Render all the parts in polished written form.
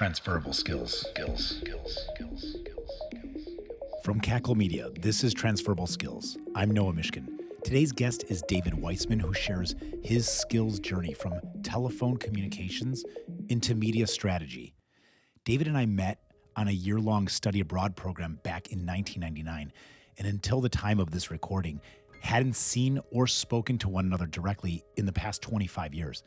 Transferable skills. From Cackle Media, this is Transferable Skills. I'm Noah Mishkin. Today's guest is David Weissmann, who shares his skills journey from telephone communications into media strategy. David and I met on a year-long study abroad program back in 1999, and until the time of this recording, hadn't seen or spoken to one another directly in the past 25 years.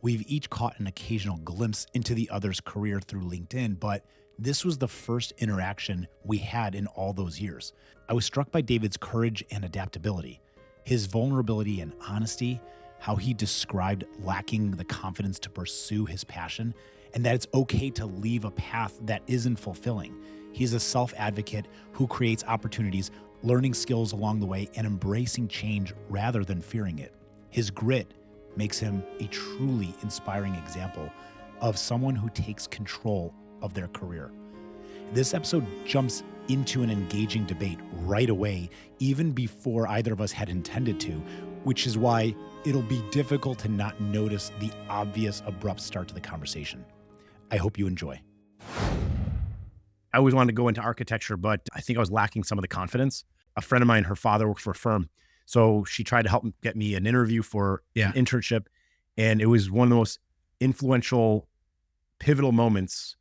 We've each caught an occasional glimpse into the other's career through LinkedIn, but this was the first interaction we had in all those years. I was struck by David's courage and adaptability, his vulnerability and honesty, how he described lacking the confidence to pursue his passion, and that it's okay to leave a path that isn't fulfilling. He's a self-advocate who creates opportunities, learning skills along the way, and embracing change rather than fearing it. His grit makes him a truly inspiring example of someone who takes control of their career. This episode jumps into an engaging debate right away, even before either of us had intended to, which is why it'll be difficult to not notice the obvious abrupt start to the conversation. I hope you enjoy. I always wanted to go into architecture, but I think I was lacking some of the confidence. A friend of mine, her father works for a firm. So she tried to help get me an interview for an internship. And it was one of the most influential, pivotal moments.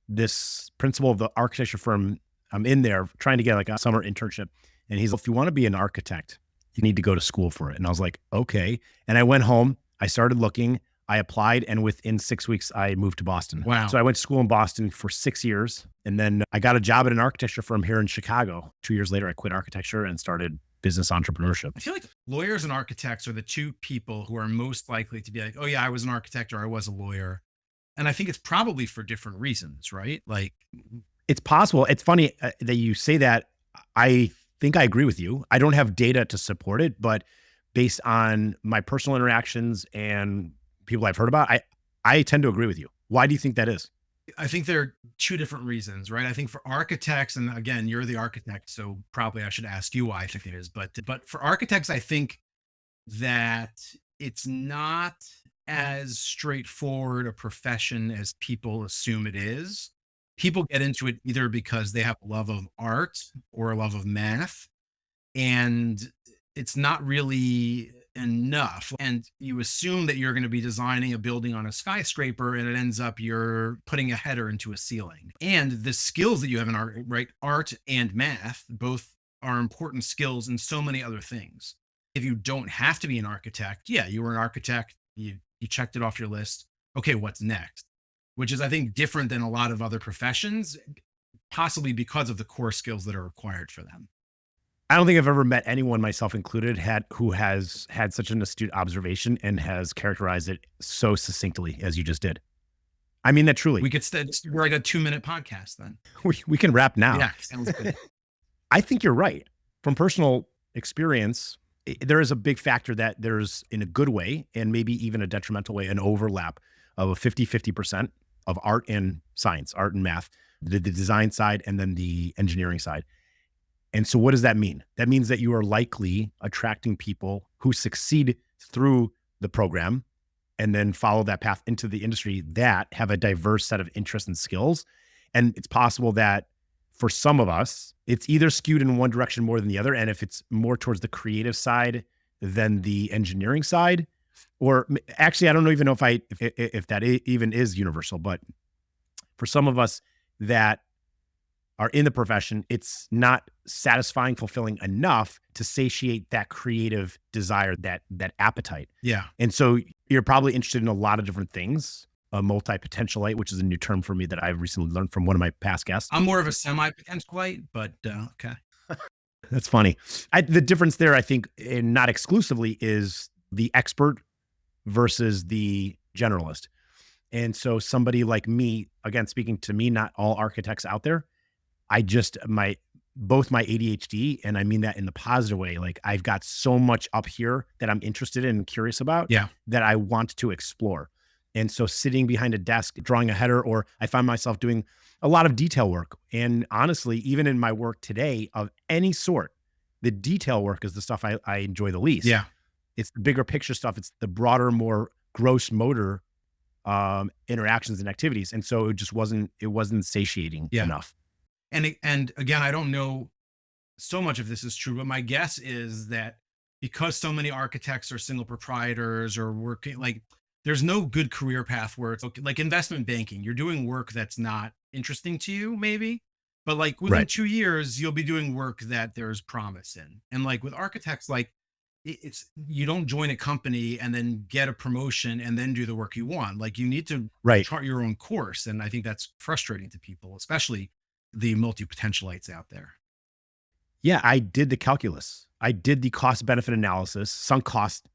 This principal of the architecture firm, I'm in there trying to get like a summer internship. And he's like, if you want to be an architect, you need to go to school for it. And I was like, okay. And I went home, I started looking, I applied, and within 6 weeks, I moved to Boston. Wow. So I went to school in Boston for 6 years. And then I got a job at an architecture firm here in Chicago. 2 years later, I quit architecture and started business entrepreneurship. I feel like lawyers and architects are the two people who are most likely to be like, oh yeah, I was an architect or I was a lawyer. And I think it's probably for different reasons, right? Like, it's possible. It's funny that you say that. I think I agree with you. I don't have data to support it, but based on my personal interactions and people I've heard about, I tend to agree with you. Why do you think that is? I think there are two different reasons, right? I think for architects, and again, you're the architect, so probably I should ask you why I think it is. But for architects, I think that it's not as straightforward a profession as people assume it is. People get into it either because they have a love of art or a love of math, and it's not really enough. And you assume that you're going to be designing a building on a skyscraper, and it ends up you're putting a header into a ceiling. And the skills that you have in art, right? Art and math, both are important skills in so many other things. If you don't have to be an architect, yeah, you were an architect, you checked it off your list. Okay, what's next? Which is, I think, different than a lot of other professions, possibly because of the core skills that are required for them. I don't think I've ever met anyone, myself included, who has had such an astute observation and has characterized it so succinctly as you just did. I mean that truly. We could we're like a 2-minute podcast then. We can wrap now. Yeah, sounds good. I think you're right. From personal experience, there is a big factor that there's, in a good way, and maybe even a detrimental way, an overlap of a 50-50% of art and science, art and math, the design side, and then the engineering side. And so what does that mean? That means that you are likely attracting people who succeed through the program and then follow that path into the industry that have a diverse set of interests and skills. And it's possible that for some of us, it's either skewed in one direction more than the other. And if it's more towards the creative side than the engineering side, or actually, I don't even know if that even is universal, but for some of us that are in the profession, it's not satisfying, fulfilling enough to satiate that creative desire, that appetite. Yeah. And so you're probably interested in a lot of different things. A multi-potentialite, which is a new term for me that I've recently learned from one of my past guests. I'm more of a semi-potentialite, but okay. That's funny. The difference there, I think, and not exclusively, is the expert versus the generalist. And so somebody like me, again, speaking to me, not all architects out there, both my ADHD, and I mean that in the positive way, like I've got so much up here that I'm interested in and curious about that I want to explore. And so sitting behind a desk, drawing a header, or I find myself doing a lot of detail work. And honestly, even in my work today of any sort, the detail work is the stuff I enjoy the least. Yeah. It's the bigger picture stuff. It's the broader, more gross motor interactions and activities. And so it wasn't satiating Yeah. enough. And again, I don't know so much of this is true, but my guess is that because so many architects are single proprietors or working, like there's no good career path where it's okay, like investment banking, you're doing work that's not interesting to you, maybe, but like within Right. 2 years, you'll be doing work that there's promise in. And like with architects, like it's you don't join a company and then get a promotion and then do the work you want. Like you need to Right. chart your own course. And I think that's frustrating to people, especially the multi potentialites out there. Yeah, I did the calculus. I did the cost benefit analysis, sunk cost,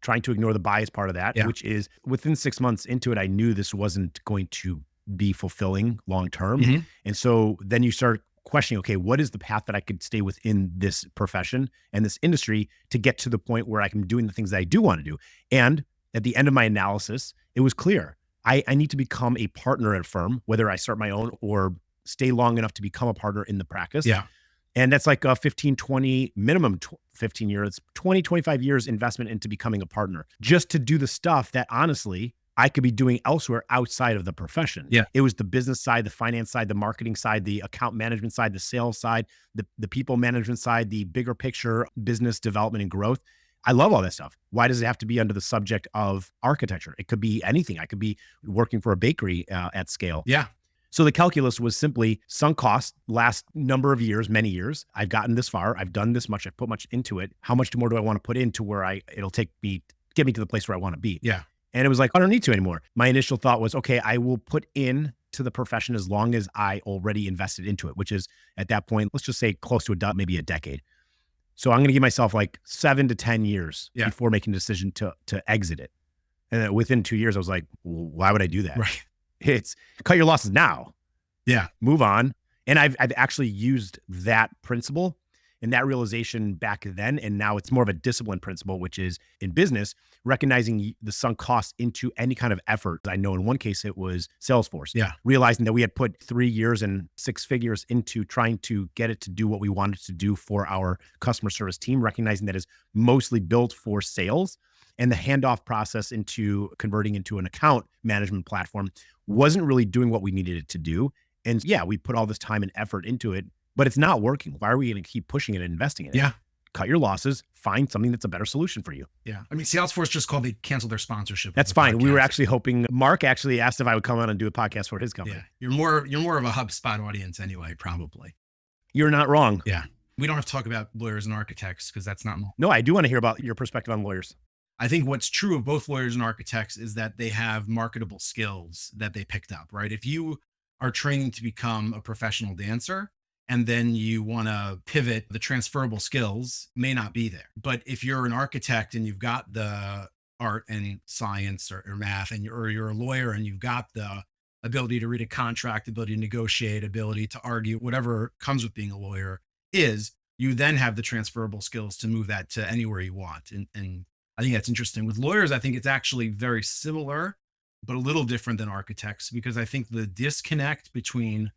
trying to ignore the bias part of that, Yeah. which is within 6 months into it, I knew this wasn't going to be fulfilling long term. Mhm. And so then you start questioning, okay, what is the path that I could stay within this profession and this industry to get to the point where I can be doing the things that I do want to do? And at the end of my analysis, it was clear. I need to become a partner at a firm, whether I start my own or stay long enough to become a partner in the practice. Yeah. And that's like a 15, 20, minimum 15 years, 20, 25 years investment into becoming a partner, just to do the stuff that honestly I could be doing elsewhere outside of the profession. Yeah. It was the business side, the finance side, the marketing side, the account management side, the sales side, the people management side, the bigger picture, business development and growth. I love all that stuff. Why does it have to be under the subject of architecture? It could be anything. I could be working for a bakery at scale. Yeah. So the calculus was simply sunk cost, last number of years, many years. I've gotten this far. I've done this much. I've put much into it. How much more do I want to put into where it'll get me to the place where I want to be? Yeah. And it was like, I don't need to anymore. My initial thought was, okay, I will put in to the profession as long as I already invested into it, which is at that point, let's just say close to maybe a decade. So I'm going to give myself like 7 to 10 years Yeah. before making a decision to exit it. And then within 2 years, I was like, well, why would I do that? Right. It's cut your losses now. Yeah. Move on. And I've actually used that principle and that realization back then. And now it's more of a discipline principle, which is in business, recognizing the sunk cost into any kind of effort. I know in one case it was Salesforce. Yeah. Realizing that we had put 3 years and 6 figures into trying to get it to do what we wanted to do for our customer service team, recognizing that is mostly built for sales. And the handoff process into converting into an account management platform wasn't really doing what we needed it to do. And yeah, we put all this time and effort into it, but it's not working. Why are we going to keep pushing it and investing in it? Yeah. Cut your losses, find something that's a better solution for you. Yeah. I mean, Salesforce just called, they canceled their sponsorship. That's fine. We were actually hoping, Mark actually asked if I would come on and do a podcast for his company. Yeah. You're more of a HubSpot audience anyway, probably. You're not wrong. Yeah. We don't have to talk about lawyers and architects because that's not. No, I do want to hear about your perspective on lawyers. I think what's true of both lawyers and architects is that they have marketable skills that they picked up, right? If you are training to become a professional dancer and then you want to pivot, the transferable skills may not be there. But if you're an architect and you've got the art and science or math, and you're a lawyer and you've got the ability to read a contract, ability to negotiate, ability to argue, whatever comes with being a lawyer is, you then have the transferable skills to move that to anywhere you want. And I think that's interesting. With lawyers, I think it's actually very similar, but a little different than architects, because I think the disconnect between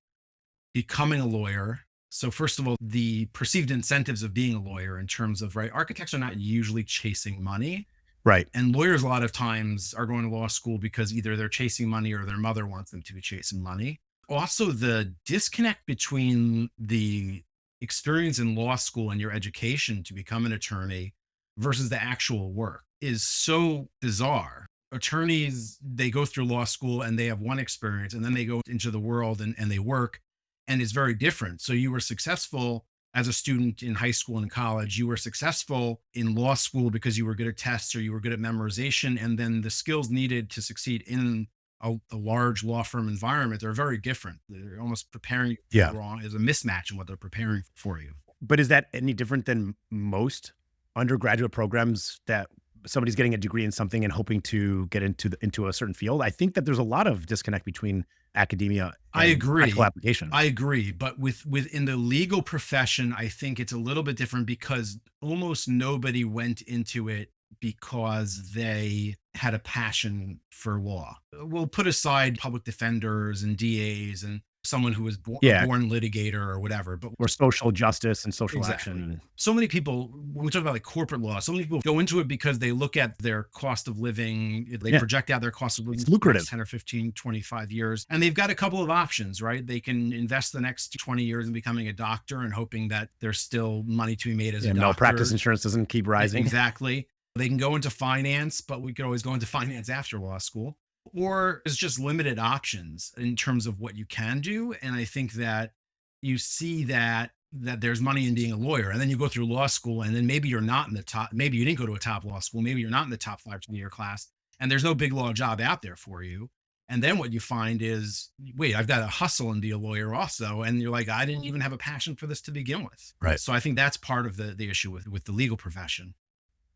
becoming a lawyer. So first of all, the perceived incentives of being a lawyer in terms of, right, architects are not usually chasing money. Right. And lawyers a lot of times are going to law school because either they're chasing money or their mother wants them to be chasing money. Also, the disconnect between the experience in law school and your education to become an attorney versus the actual work is so bizarre. Attorneys, they go through law school and they have one experience, and then they go into the world and they work, and it's very different. So you were successful as a student in high school and college. You were successful in law school because you were good at tests or you were good at memorization. And then the skills needed to succeed in a large law firm environment are very different. They're almost preparing you wrong. There's a mismatch in what they're preparing for you. But is that any different than most undergraduate programs that somebody's getting a degree in something and hoping to get into a certain field? I think that there's a lot of disconnect between academia and practical application. I agree. But within the legal profession, I think it's a little bit different because almost nobody went into it because they had a passion for law. We'll put aside public defenders and DAs, and someone who was Yeah. a born litigator or whatever. But Or social justice and social exactly. action. So many people, when we talk about like corporate law, so many people go into it because they look at their cost of living, they Yeah. project out their cost of living It's for the next lucrative. 10 or 15, 25 years. And they've got a couple of options, right? They can invest the next 20 years in becoming a doctor and hoping that there's still money to be made as a doctor. Malpractice insurance doesn't keep rising. Exactly. They can go into finance, but we could always go into finance after law school. Or it's just limited options in terms of what you can do. And I think that you see that there's money in being a lawyer, and then you go through law school, and then maybe you're not in the top, maybe you didn't go to a top law school, maybe you're not in the top 5% of your class, and there's no big law job out there for you. And then what you find is, wait, I've got to hustle and be a lawyer also. And you're like, I didn't even have a passion for this to begin with. Right. So I think that's part of the issue with the legal profession.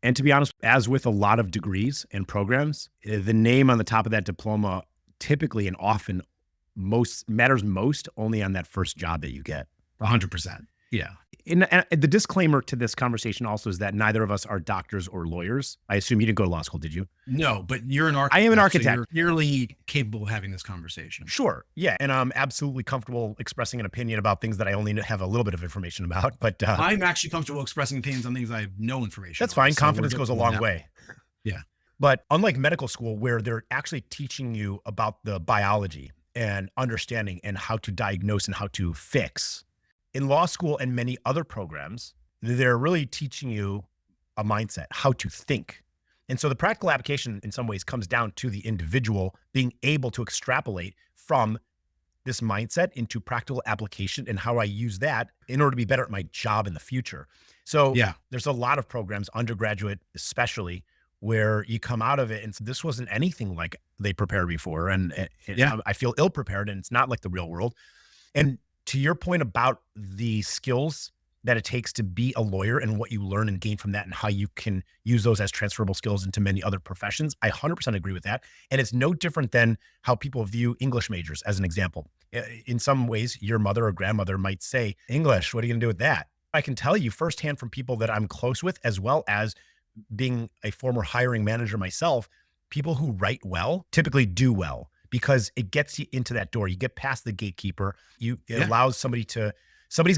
And to be honest, as with a lot of degrees and programs, the name on the top of that diploma typically and often matters most only on that first job that you get. 100%. Yeah. And the disclaimer to this conversation also is that neither of us are doctors or lawyers. I assume you didn't go to law school, did you? No, but you're an architect. I am an so architect. you're clearly capable of having this conversation. Sure. Yeah. And I'm absolutely comfortable expressing an opinion about things that I only have a little bit of information about. But I'm actually comfortable expressing opinions on things I have no information that's on. fine. So Confidence goes a long way. Yeah. But unlike medical school, where they're actually teaching you about the biology and understanding and how to diagnose and how to fix, in law school and many other programs, they're really teaching you a mindset, how to think. And so the practical application in some ways comes down to the individual being able to extrapolate from this mindset into practical application and how I use that in order to be better at my job in the future. So Yeah. there's a lot of programs, undergraduate especially, where you come out of it and this wasn't anything like they prepared me for. And I feel ill prepared, and it's not like the real world. And to your point about the skills that it takes to be a lawyer and what you learn and gain from that and how you can use those as transferable skills into many other professions, I 100% agree with that. And it's no different than how people view English majors as an example. In some ways, your mother or grandmother might say, English, what are you going to do with that? I can tell you firsthand from people that I'm close with, as well as being a former hiring manager myself, people who write well typically do well, because it gets you into that door. You get past the gatekeeper. It allows somebody's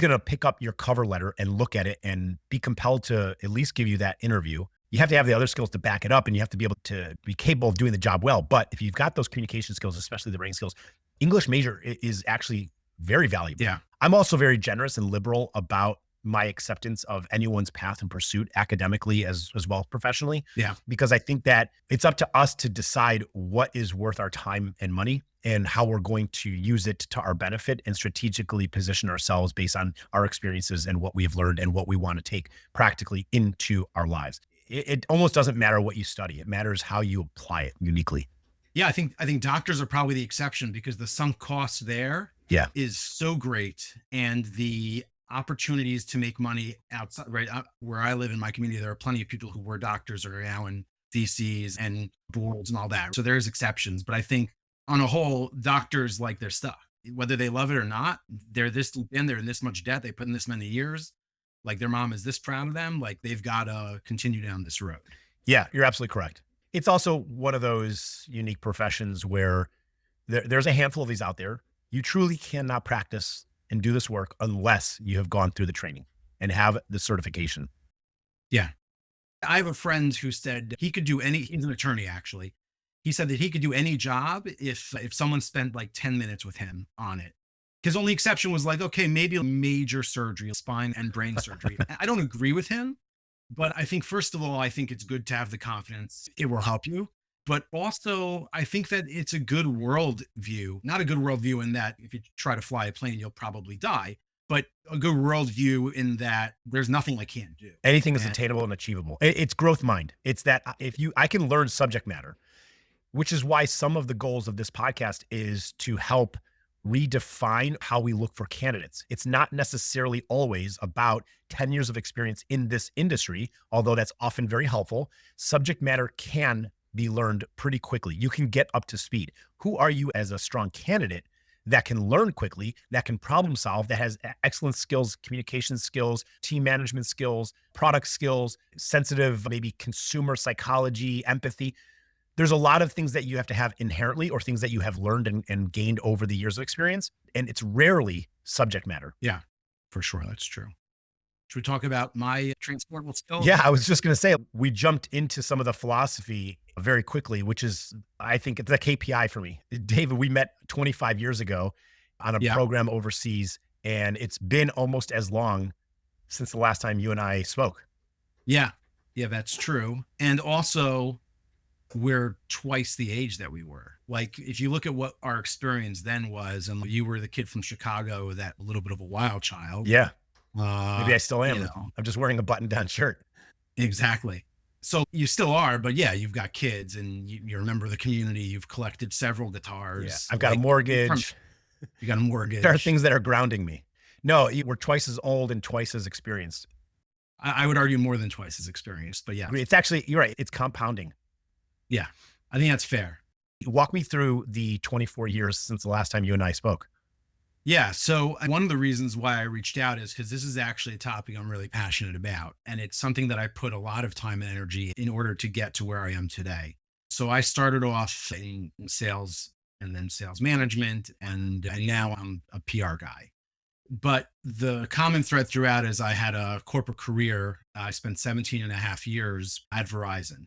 going to pick up your cover letter and look at it and be compelled to at least give you that interview. You have to have the other skills to back it up, and you have to be able to be capable of doing the job well. But if you've got those communication skills, especially the writing skills, English major is actually very valuable. Yeah. I'm also very generous and liberal about my acceptance of anyone's path and pursuit academically as well as professionally. Yeah. Because I think that it's up to us to decide what is worth our time and money and how we're going to use it to our benefit and strategically position ourselves based on our experiences and what we've learned and what we want to take practically into our lives. It almost doesn't matter what you study. It matters how you apply it uniquely. Yeah. I think doctors are probably the exception, because the sunk cost there is so great. And the opportunities to make money outside, right? Where I live in my community, there are plenty of people who were doctors or are now in VCs and boards and all that. So there's exceptions, but I think on a whole, doctors like their stuff, whether they love it or not. They're this deep in, they're in this much debt, they put in this many years. Like their mom is this proud of them. Like they've got to continue down this road. Yeah, you're absolutely correct. It's also one of those unique professions where there's a handful of these out there. You truly cannot practice and do this work unless you have gone through the training and have the certification. Yeah. I have a friend who said he could do he's an attorney actually. He said that he could do any job if someone spent like 10 minutes with him on it. His only exception was like, okay, maybe a major surgery, spine and brain surgery. I don't agree with him, but I think first of all, I think it's good to have the confidence. It will help you. But also, I think that it's a good world view, not a good world view in that if you try to fly a plane, you'll probably die, but a good world view in that there's nothing I can't do. Anything is attainable and achievable. It's growth mind. It's that I can learn subject matter, which is why some of the goals of this podcast is to help redefine how we look for candidates. It's not necessarily always about 10 years of experience in this industry, although that's often very helpful. Subject matter can be learned pretty quickly. You can get up to speed. Who are you as a strong candidate that can learn quickly, that can problem solve, that has excellent skills, communication skills, team management skills, product skills, sensitive, maybe consumer psychology, empathy? there's a lot of things that you have to have inherently or things that you have learned and gained over the years of experience. And it's rarely subject matter. Yeah, for sure. That's true. Should we talk about my transportable skills? Yeah, I was just going to say, we jumped into some of the philosophy very quickly, which is, I think it's a KPI for me. David, we met 25 years ago on a Yeah. program overseas, and it's been almost as long since the last time you and I spoke. Yeah. Yeah, that's true. And also, we're twice the age that we were. Like, if you look at what our experience then was, and you were the kid from Chicago, that little bit of a wild child. Yeah, maybe Uh, I still you am. know, I'm just wearing a button-down shirt. exactly. So you still are, but yeah, you've got kids and you're a member of the community. You've collected several Yeah, guitars. I've got a Like, mortgage. you got a There are mortgage. things that are grounding me. No, we're twice as old and twice as experienced. I would argue more than twice as experienced, but yeah, It's actually, you're right. It's compounding. yeah, I think that's fair. Walk me through the 24 years since the last time you and I spoke. Yeah. So one of the reasons why I reached out is because this is actually a topic I'm really passionate about. And it's something that I put a lot of time and energy in order to get to where I am today. So I started off in sales and then sales management, and now I'm a PR guy. But the common thread throughout is I had a corporate career. I spent 17 and a half years at Verizon.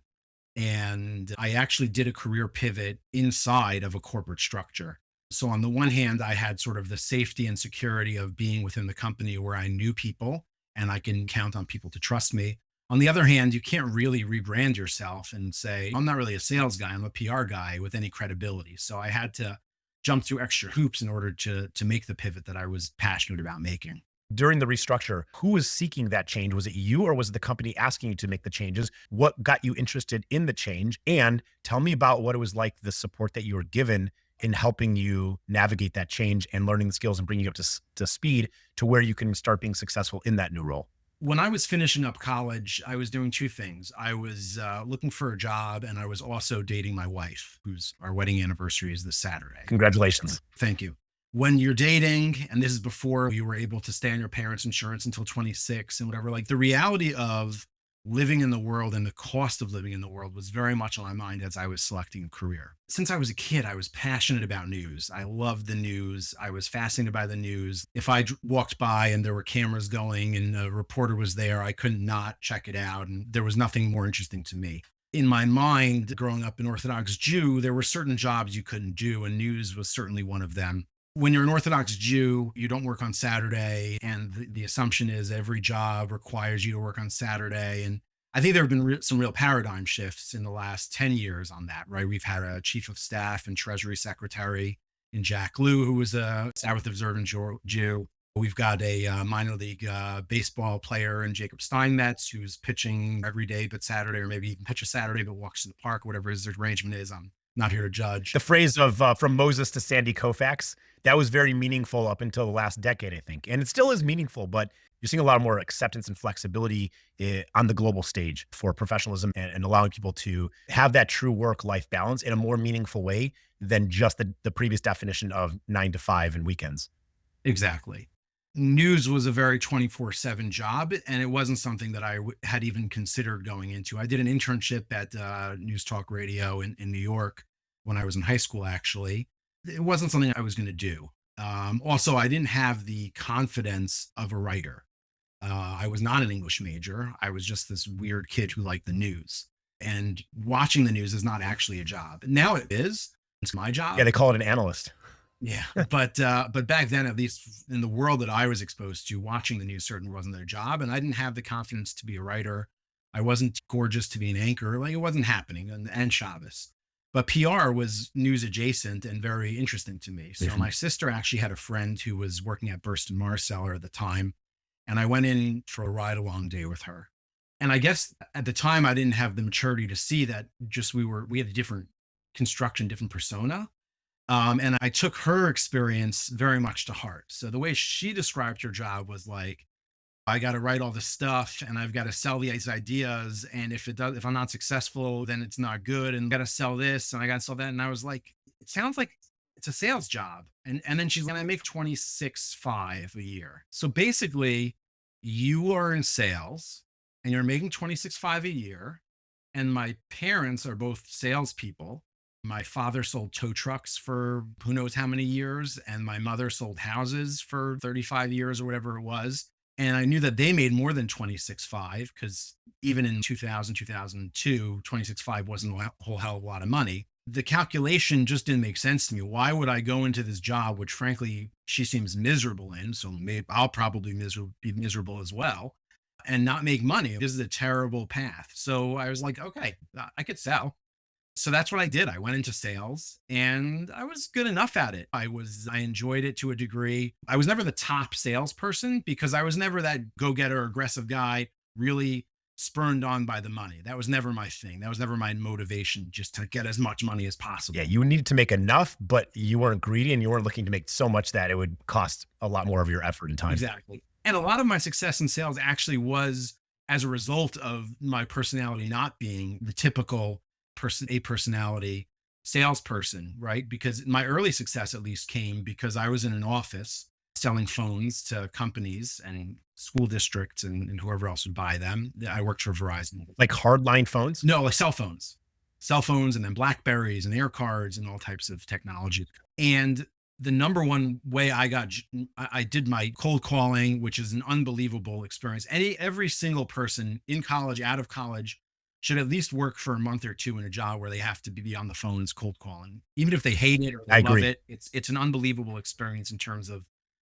And I actually did a career pivot inside of a corporate structure. So, on the one hand, I had sort of the safety and security of being within the company where I knew people and I can count on people to trust me. On the other hand, you can't really rebrand yourself and say, I'm not really a sales guy, I'm a PR guy with any credibility. So, I had to jump through extra hoops in order to make the pivot that I was passionate about making. During the restructure, who was seeking that change? Was it you or was it the company asking you to make the changes? What got you interested in the change? And tell me about what it was like, the support that you were given in helping you navigate that change and learning the skills and bringing you up to speed to where you can start being successful in that new role. When I was finishing up college, I was doing two things. I was looking for a job, and I was also dating my wife, whose our wedding anniversary is this Saturday. Congratulations. Thank you. When you're dating, and this is before you were able to stay on your parents' insurance until 26 and whatever, like the reality of living in the world and the cost of living in the world was very much on my mind as I was selecting a career. Since I was a kid, I was passionate about news. I loved the news. I was fascinated by the news. If I walked by and there were cameras going and a reporter was there, I could not check it out. And there was nothing more interesting to me. In my mind, growing up an Orthodox Jew, there were certain jobs you couldn't do, and news was certainly one of them. When you're an Orthodox Jew, you don't work on Saturday. And the assumption is every job requires you to work on Saturday. And I think there have been some real paradigm shifts in the last 10 years on that, right? We've had a chief of staff and treasury secretary in Jack Lew, who was a Sabbath observant Jew. We've got a minor league baseball player in Jacob Steinmetz, who's pitching every day but Saturday, or maybe even pitch a Saturday but walks in the park, whatever his arrangement is. I'm not here to judge. The phrase of from Moses to Sandy Koufax, that was very meaningful up until the last decade, I think. And it still is meaningful, but you're seeing a lot more acceptance and flexibility on the global stage for professionalism and allowing people to have that true work-life balance in a more meaningful way than just the previous definition of 9 to 5 and weekends. Exactly. News was a very 24/7 job, and it wasn't something that I had even considered going into. I did an internship at News Talk Radio in New York when I was in high school, actually. It wasn't something I was going to do. Also, I didn't have the confidence of a writer. I was not an English major. I was just this weird kid who liked the news. And watching the news is not actually a job. Now it is. It's my job. Yeah, they call it an analyst. Yeah, but back then, at least in the world that I was exposed to, watching the news certainly wasn't their job, and I didn't have the confidence to be a writer. I wasn't gorgeous to be an anchor; like it wasn't happening. And Shabbos, but PR was news adjacent and very interesting to me. So my sister actually had a friend who was working at Burst& Marsteller at the time, and I went in for a ride along day with her. And I guess at the time I didn't have the maturity to see that just we had a different construction, different persona. And I took her experience very much to heart. So the way she described her job was like, I got to write all this stuff and I've got to sell these ideas. And if I'm not successful, then it's not good. And I got to sell this and I got to sell that. And I was like, it sounds like it's a sales job. And then she's like, I make 26.5 a year. So basically you are in sales and you're making 26.5 a year. And my parents are both salespeople. My father sold tow trucks for who knows how many years, and my mother sold houses for 35 years or whatever it was. And I knew that they made more than 26.5 because even in 2000, 2002, 26.5 wasn't a whole hell of a lot of money. The calculation just didn't make sense to me. Why would I go into this job, which frankly, she seems miserable in? So maybe I'll probably be miserable as well and not make money. This is a terrible path. So I was like, okay, I could sell. So that's what I did. I went into sales and I was good enough at it. I enjoyed it to a degree. I was never the top salesperson because I was never that go-getter, aggressive guy, really spurned on by the money. That was never my thing. That was never my motivation, just to get as much money as possible. Yeah, you needed to make enough, but you weren't greedy and you weren't looking to make so much that it would cost a lot more of your effort and time. Exactly. And a lot of my success in sales actually was as a result of my personality not being the typical personality salesperson, right? Because my early success at least came because I was in an office selling phones to companies and school districts and whoever else would buy them. I worked for Verizon. Like hardline phones? No, like cell phones and then Blackberries and air cards and all types of technology. And the number one way I did my cold calling, which is an unbelievable experience. Every single person in college, out of college, should at least work for a month or two in a job where they have to be on the phones cold calling. Even if they hate it or they love it, it's an unbelievable experience in terms of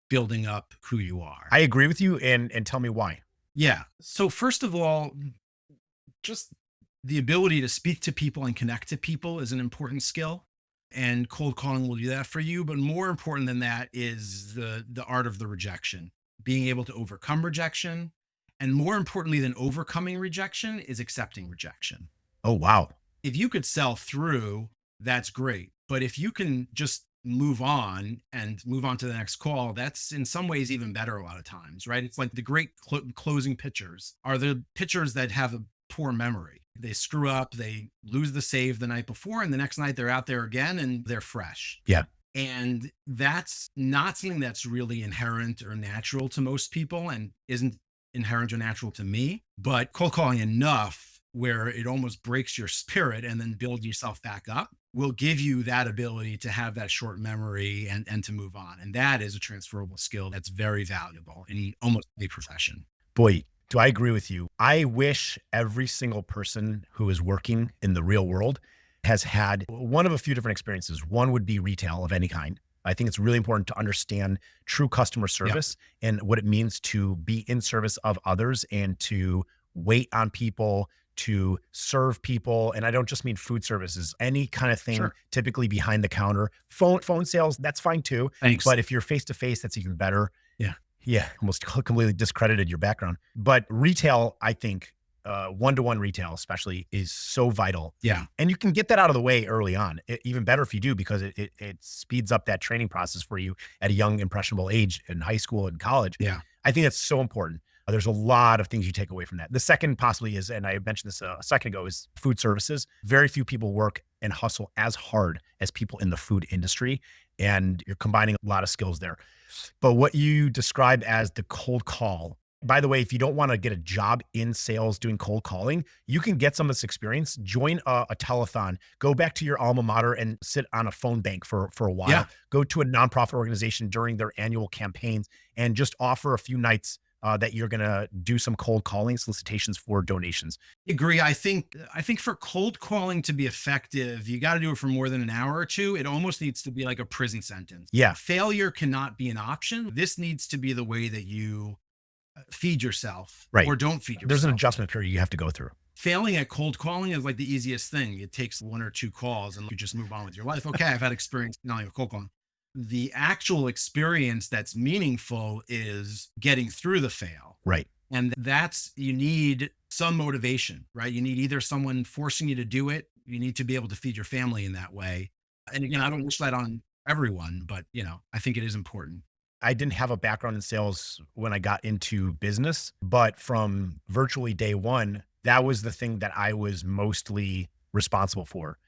building up who you are. I agree with you, and tell me why. Yeah. So first of all, just the ability to speak to people and connect to people is an important skill. And cold calling will do that for you. But more important than that is the art of the rejection, being able to overcome rejection. And more importantly than overcoming rejection is accepting rejection. Oh, wow. If you could sell through, that's great. But if you can just move on to the next call, that's in some ways even better a lot of times, right? It's like the great closing pitchers are the pitchers that have a poor memory. They screw up, they lose the save the night before, and the next night they're out there again and they're fresh. Yeah. And that's not something that's really inherent or natural to most people and isn't inherent or natural to me, but cold calling enough where it almost breaks your spirit and then build yourself back up will give you that ability to have that short memory and to move on. And that is a transferable skill that's very valuable in almost any profession. Boy, do I agree with you. I wish every single person who is working in the real world has had one of a few different experiences. One would be retail of any kind. I think it's really important to understand true customer service and what it means to be in service of others and to wait on people, to serve people. And I don't just mean food services, any kind of thing, typically behind the counter. Phone sales, that's fine too. Thanks. But if you're face-to-face, that's even better. Yeah. Yeah, almost completely discredited your background. But retail, I think, one-to-one retail especially is so vital. Yeah. And you can get that out of the way early on. Even better if you do, because it speeds up that training process for you at a young, impressionable age in high school and college. Yeah. I think that's so important. There's a lot of things you take away from that. The second possibly is, and I mentioned this a second ago, is food services. Very few people work and hustle as hard as people in the food industry. And you're combining a lot of skills there. But what you describe as the cold call, by the way, if you don't want to get a job in sales doing cold calling, you can get some of this experience. Join a telethon. Go back to your alma mater and sit on a phone bank for a while. Yeah. Go to a nonprofit organization during their annual campaigns and just offer a few nights that you're going to do some cold calling solicitations for donations. Agree. I think for cold calling to be effective, you got to do it for more than an hour or two. It almost needs to be like a prison sentence. Yeah. Failure cannot be an option. This needs to be the way that you feed yourself, right, or don't feed yourself. There's an adjustment period you have to go through. Failing at cold calling is like the easiest thing. It takes one or two calls and you just move on with your life. Okay, I've had experience not only with cold calling. The actual experience that's meaningful is getting through the fail. Right. And you need some motivation, right? You need either someone forcing you to do it. You need to be able to feed your family in that way. And again, I don't wish that on everyone, but I think it is important. I didn't have a background in sales when I got into business, but from virtually day one, that was the thing that I was mostly responsible for.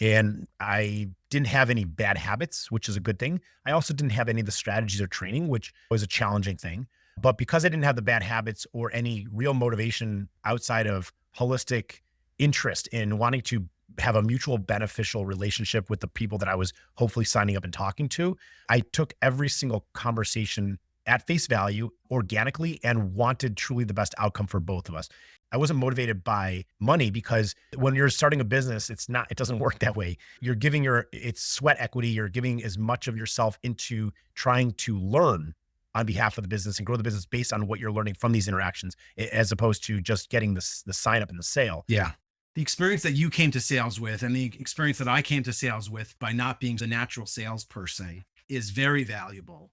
And I didn't have any bad habits, which is a good thing. I also didn't have any of the strategies or training, which was a challenging thing. But because I didn't have the bad habits or any real motivation outside of holistic interest in wanting to have a mutual beneficial relationship with the people that I was hopefully signing up and talking to. I took every single conversation at face value organically and wanted truly the best outcome for both of us. I wasn't motivated by money because when you're starting a business, it doesn't work that way. You're giving it's sweat equity. You're giving as much of yourself into trying to learn on behalf of the business and grow the business based on what you're learning from these interactions, as opposed to just getting the sign up and the sale. Yeah. The experience that you came to sales with and the experience that I came to sales with by not being a natural salesperson is very valuable,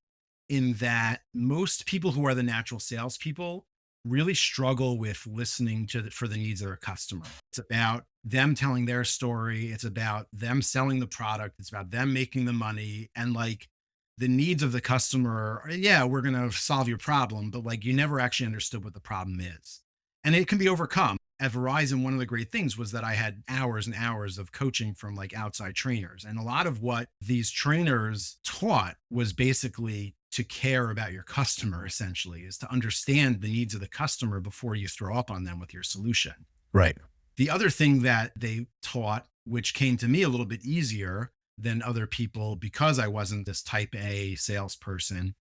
in that most people who are the natural salespeople really struggle with listening for the needs of their customer. It's about them telling their story. It's about them selling the product. It's about them making the money, and like the needs of the customer. Yeah, we're going to solve your problem, but like you never actually understood what the problem is. And it can be overcome. At Verizon, one of the great things was that I had hours and hours of coaching from like outside trainers. And a lot of what these trainers taught was basically to care about your customer, essentially, is to understand the needs of the customer before you throw up on them with your solution. Right. The other thing that they taught, which came to me a little bit easier than other people because I wasn't this type A salesperson,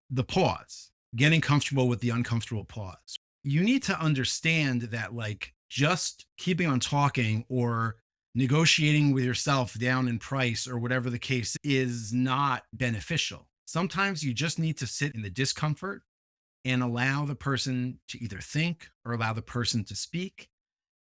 the pause, getting comfortable with the uncomfortable pause. You need to understand that like just keeping on talking or negotiating with yourself down in price or whatever the case is not beneficial. Sometimes you just need to sit in the discomfort and allow the person to either think or allow the person to speak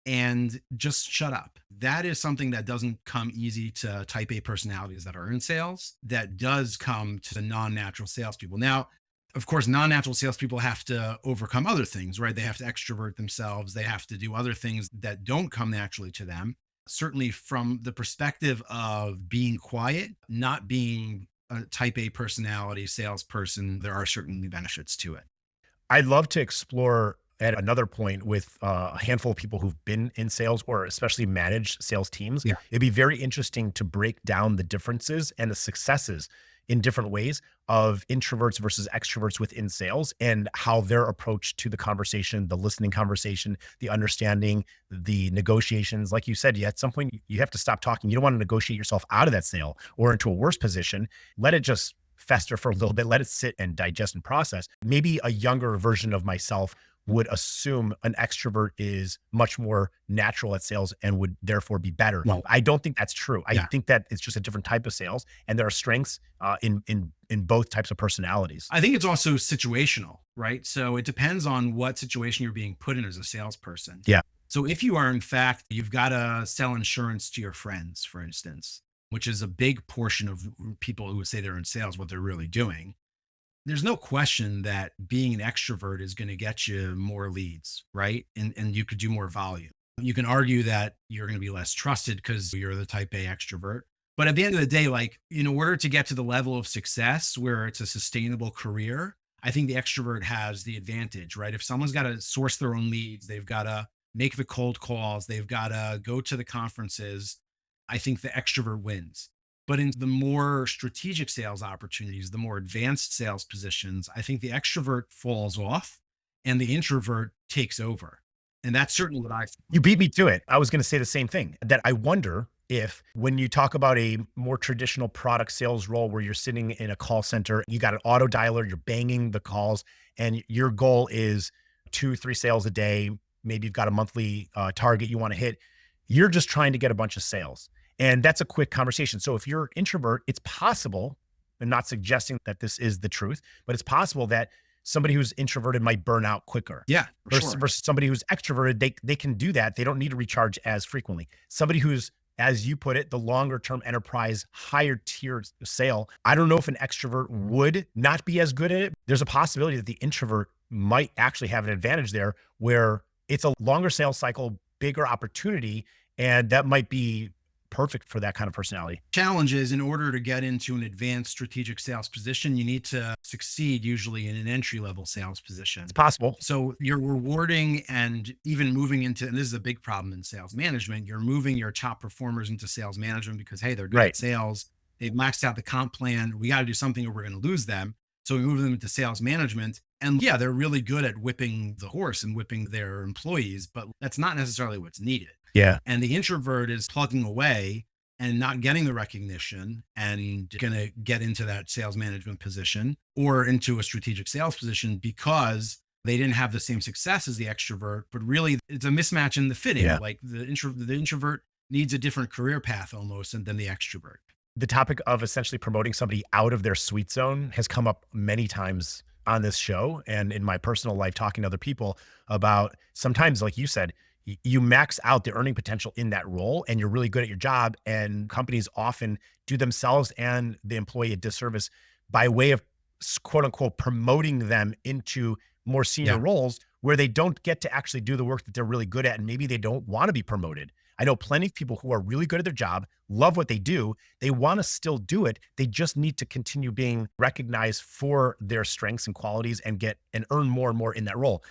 and just shut up. That is something that doesn't come easy to type A personalities that are in sales. That does come to the non-natural salespeople. Now, of course, non-natural salespeople have to overcome other things, right? They have to extrovert themselves. They have to do other things that don't come naturally to them. Certainly from the perspective of being quiet, not being a type A personality salesperson, there are certainly benefits to it. I'd love to explore at another point with a handful of people who've been in sales or especially managed sales teams. Yeah. It'd be very interesting to break down the differences and the successes in different ways of introverts versus extroverts within sales and how their approach to the conversation, the listening conversation, the understanding, the negotiations. Like you said, at some point you have to stop talking. You don't want to negotiate yourself out of that sale or into a worse position. Let it just fester for a little bit, let it sit and digest and process. Maybe a younger version of myself would assume an extrovert is much more natural at sales and would therefore be better. Well, I don't think that's true. I yeah. think that it's just a different type of sales, and there are strengths in both types of personalities. I think it's also situational, right? So it depends on what situation you're being put in as a salesperson. Yeah. So if you are, in fact, you've got to sell insurance to your friends, for instance, which is a big portion of people who would say they're in sales, what they're really doing. There's no question that being an extrovert is going to get you more leads, right? And you could do more volume. You can argue that you're going to be less trusted because you're the type A extrovert. But at the end of the day, like in order to get to the level of success where it's a sustainable career, I think the extrovert has the advantage, right? If someone's got to source their own leads, they've got to make the cold calls, they've got to go to the conferences, I think the extrovert wins. But in the more strategic sales opportunities, the more advanced sales positions, I think the extrovert falls off and the introvert takes over. And that's certainly what I think. You beat me to it. I was going to say the same thing, that I wonder if when you talk about a more traditional product sales role where you're sitting in a call center, you got an auto dialer, you're banging the calls, and your goal is 2-3 sales a day. Maybe you've got a monthly target you want to hit. You're just trying to get a bunch of sales. And that's a quick conversation. So if you're introvert, it's possible, I'm not suggesting that this is the truth, but it's possible that somebody who's introverted might burn out quicker. Yeah, versus somebody who's extroverted, they can do that. They don't need to recharge as frequently. Somebody who's, as you put it, the longer term enterprise, higher tier sale. I don't know if an extrovert would not be as good at it. There's a possibility that the introvert might actually have an advantage there where it's a longer sales cycle, bigger opportunity, and that might be perfect for that kind of personality. Challenge is, in order to get into an advanced strategic sales position, you need to succeed usually in an entry-level sales position. It's possible. So you're rewarding and even moving into, and this is a big problem in sales management, you're moving your top performers into sales management because, hey, they're good at sales. They've maxed out the comp plan. We got to do something or we're going to lose them. So we moved them into sales management. And yeah, they're really good at whipping the horse and whipping their employees, but that's not necessarily what's needed. Yeah. And the introvert is plugging away and not getting the recognition and going to get into that sales management position or into a strategic sales position because they didn't have the same success as the extrovert, but really it's a mismatch in the fitting. Yeah. Like the introvert needs a different career path almost than the extrovert. The topic of essentially promoting somebody out of their sweet zone has come up many times on this show and in my personal life, talking to other people about sometimes, like you said, you max out the earning potential in that role and you're really good at your job. And companies often do themselves and the employee a disservice by way of quote unquote promoting them into more senior Yeah. roles where they don't get to actually do the work that they're really good at. And maybe they don't want to be promoted. I know plenty of people who are really good at their job, love what they do. They want to still do it. They just need to continue being recognized for their strengths and qualities and get and earn more and more in that role.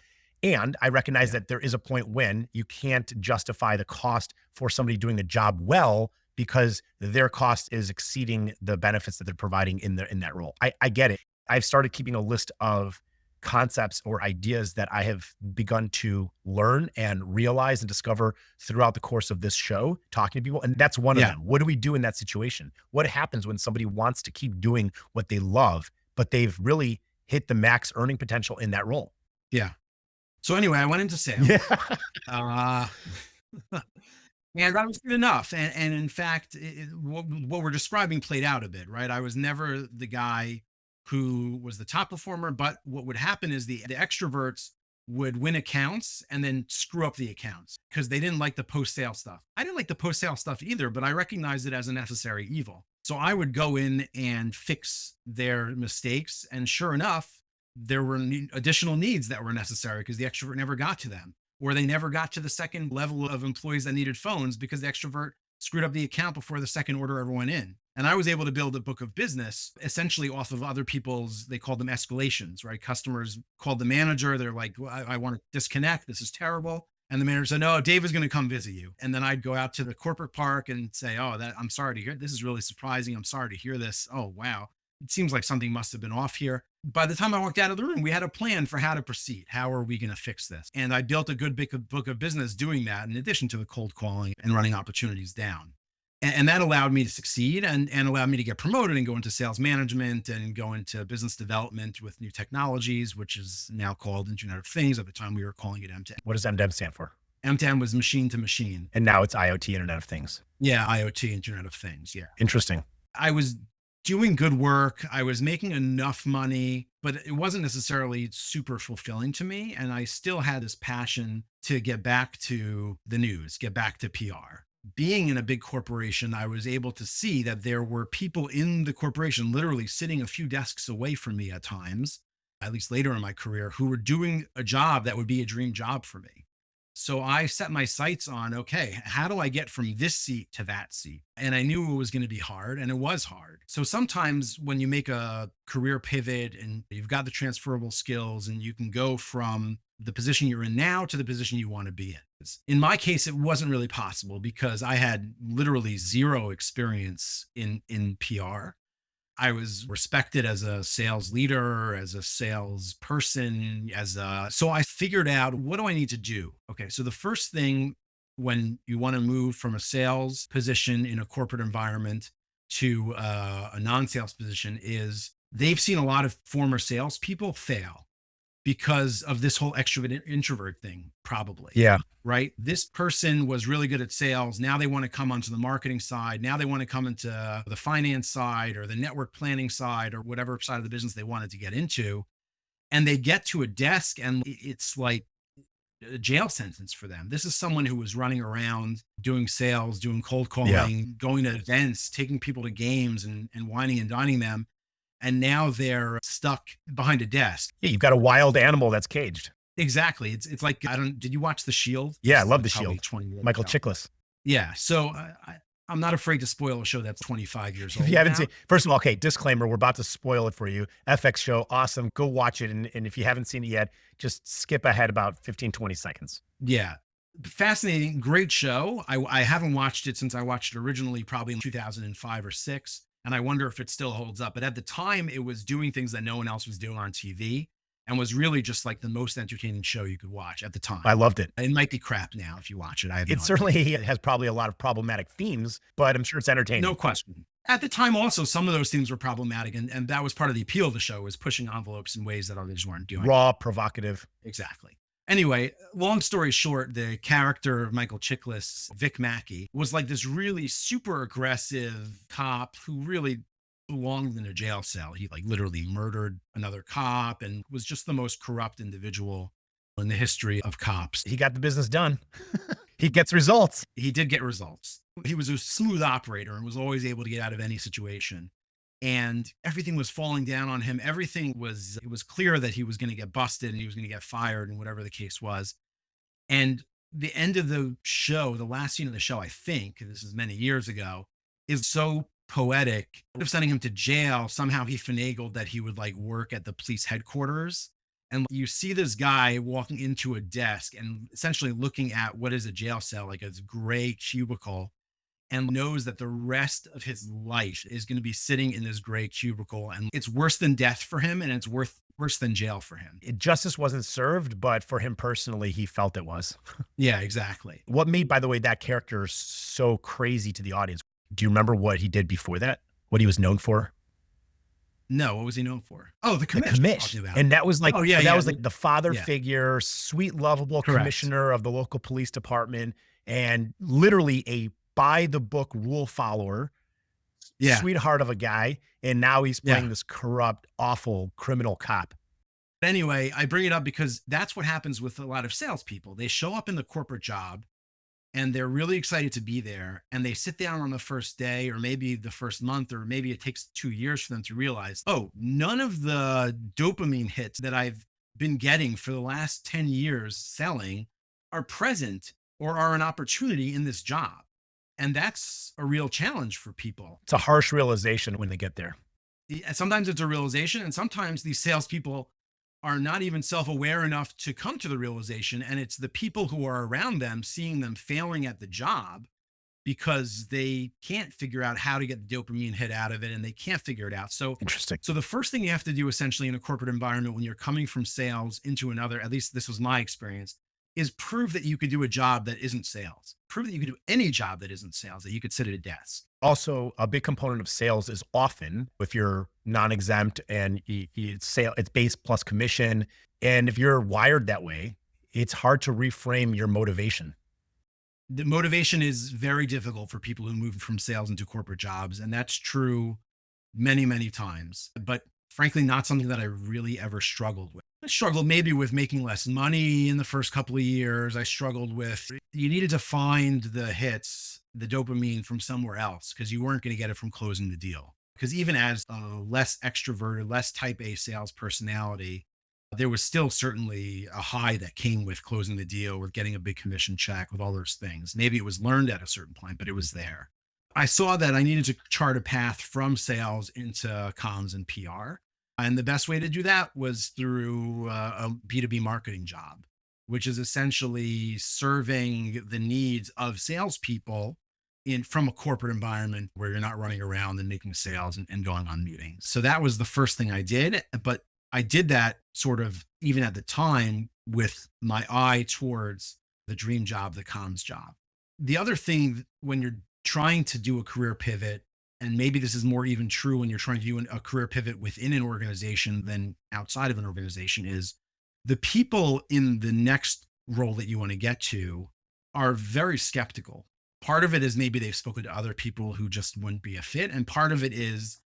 And I recognize that there is a point when you can't justify the cost for somebody doing the job well because their cost is exceeding the benefits that they're providing in that role. I get it. I've started keeping a list of concepts or ideas that I have begun to learn and realize and discover throughout the course of this show, talking to people. And that's one of them. What do we do in that situation? What happens when somebody wants to keep doing what they love, but they've really hit the max earning potential in that role? Yeah. So anyway, I went into sales. Yeah. And that was good enough. And in fact, what we're describing played out a bit, right? I was never the guy who was the top performer, but what would happen is the extroverts would win accounts and then screw up the accounts because they didn't like the post-sale stuff. I didn't like the post-sale stuff either, but I recognized it as a necessary evil. So I would go in and fix their mistakes. And sure enough, there were additional needs that were necessary because the extrovert never got to them, or they never got to the second level of employees that needed phones because the extrovert screwed up the account before the second order ever went in. And I was able to build a book of business essentially off of other people's, they called them escalations, right? Customers called the manager. They're like, well, I want to disconnect. This is terrible. And the manager said, no, Dave is going to come visit you. And then I'd go out to the corporate park and say, oh, I'm sorry to hear. This is really surprising. I'm sorry to hear this. Oh, wow. It seems like something must have been off here. By the time I walked out of the room, we had a plan for how to proceed. How are we going to fix this? And I built a good book of business doing that, in addition to the cold calling and running opportunities down. And that allowed me to succeed and allowed me to get promoted and go into sales management and go into business development with new technologies, which is now called Internet of Things. At the time, we were calling it M2M. What does M2M stand for? M2M was machine to machine. And now it's IoT, Internet of Things. Yeah, IoT, Internet of Things. Yeah. Interesting. I was doing good work. I was making enough money, but it wasn't necessarily super fulfilling to me. And I still had this passion to get back to the news, get back to PR. Being in a big corporation, I was able to see that there were people in the corporation literally sitting a few desks away from me at times, at least later in my career, who were doing a job that would be a dream job for me. So I set my sights on, okay, how do I get from this seat to that seat? And I knew it was going to be hard, and it was hard. So sometimes when you make a career pivot and you've got the transferable skills and you can go from the position you're in now to the position you want to be in. In my case, it wasn't really possible because I had literally zero experience in PR. I was respected as a sales leader, as a salesperson, so I figured out, what do I need to do? Okay. So the first thing when you want to move from a sales position in a corporate environment to a non-sales position is they've seen a lot of former salespeople fail because of this whole extrovert introvert thing, probably. Yeah. Right. This person was really good at sales. Now they want to come onto the marketing side. Now they want to come into the finance side or the network planning side or whatever side of the business they wanted to get into. And they get to a desk and it's like a jail sentence for them. This is someone who was running around doing sales, doing cold calling, going to events, taking people to games and whining and dining them. And now they're stuck behind a desk. Yeah, you've got a wild animal that's caged. Exactly. It's like, did you watch The Shield? Yeah, I love The Probably Shield. 20 years Michael ago. Chiklis. Yeah. So I'm not afraid to spoil a show that's 25 years old. If you haven't now. seen, first of all, okay, disclaimer, we're about to spoil it for you. FX show, awesome. Go watch it. And if you haven't seen it yet, just skip ahead about 15, 20 seconds. Yeah. Fascinating. Great show. I haven't watched it since I watched it originally, probably in 2005 or 6. And I wonder if it still holds up. But at the time, it was doing things that no one else was doing on TV and was really just like the most entertaining show you could watch at the I time. loved it. It might be crap now if you watch it. I have It no idea. certainly has probably a lot of problematic themes, but I'm sure it's entertaining. No question. At the time, also, some of those things were problematic. And that was part of the appeal of the show, was pushing envelopes in ways that others weren't doing. Raw, provocative. Exactly. Anyway, long story short, the character of Michael Chiklis, Vic Mackey, was like this really super aggressive cop who really belonged in a jail cell. He like literally murdered another cop and was just the most corrupt individual in the history of cops. He got the business done. He gets results. He did get results. He was a smooth operator and was always able to get out of any situation. And everything was falling down on him. It was clear that he was going to get busted and he was going to get fired and whatever the case was. And the end of the show, the last scene of the show, I think, this is many years ago, is so poetic. Instead of sending him to jail, somehow he finagled that he would like work at the police headquarters. And you see this guy walking into a desk and essentially looking at what is a jail cell, like a gray cubicle, and knows that the rest of his life is going to be sitting in this gray cubicle. And it's worse than death for him, and it's worse than jail for him. Justice wasn't served, but for him personally, he felt it was. Yeah, exactly. What made, by the way, that character so crazy to the audience? Do you remember what he did before that? What he was known for? No, what was he known for? Oh, the The commission. And that was like, Oh, yeah, that yeah. was like the father Yeah. figure, sweet, lovable Correct. commissioner of the local police department, and literally a by the book rule follower, Yeah. sweetheart of a guy. And now he's playing Yeah. this corrupt, awful criminal cop. Anyway, I bring it up because that's what happens with a lot of salespeople. They show up in the corporate job and they're really excited to be there. And they sit down on the first day, or maybe the first month, or maybe it takes 2 years for them to realize, oh, none of the dopamine hits that I've been getting for the last 10 years selling are present or are an opportunity in this job. And that's a real challenge for people. It's a harsh realization when they get there. Sometimes it's a realization, and sometimes these salespeople are not even self-aware enough to come to the realization. And it's the people who are around them seeing them failing at the job because they can't figure out how to get the dopamine hit out of it, and they can't figure it out. So Interesting. So the first thing you have to do essentially in a corporate environment when you're coming from sales into another, at least this was my experience, is prove that you could do a job that isn't sales. Prove that you could do any job that isn't sales, that you could sit at a desk. Also, a big component of sales is often, if you're non-exempt and it's base plus commission. And if you're wired that way, it's hard to reframe your motivation. The motivation is very difficult for people who move from sales into corporate jobs. And that's true many, many times, but frankly, not something that I really ever struggled with. I struggled maybe with making less money in the first couple of years. I struggled with, you needed to find the hits, the dopamine from somewhere else, because you weren't going to get it from closing the deal. Because even as a less extroverted, less type A sales personality, there was still certainly a high that came with closing the deal, with getting a big commission check, with all those things. Maybe it was learned at a certain point, but it was there. I saw that I needed to chart a path from sales into comms and PR. And the best way to do that was through a B2B marketing job, which is essentially serving the needs of salespeople from a corporate environment where you're not running around and making sales and going on meetings. So that was the first thing I did. But I did that sort of even at the time with my eye towards the dream job, the comms job. The other thing, when you're trying to do a career pivot, and maybe this is more even true when you're trying to do a career pivot within an organization than outside of an organization, is the people in the next role that you want to get to are very skeptical. Part of it is maybe they've spoken to other people who just wouldn't be a fit. And part of it is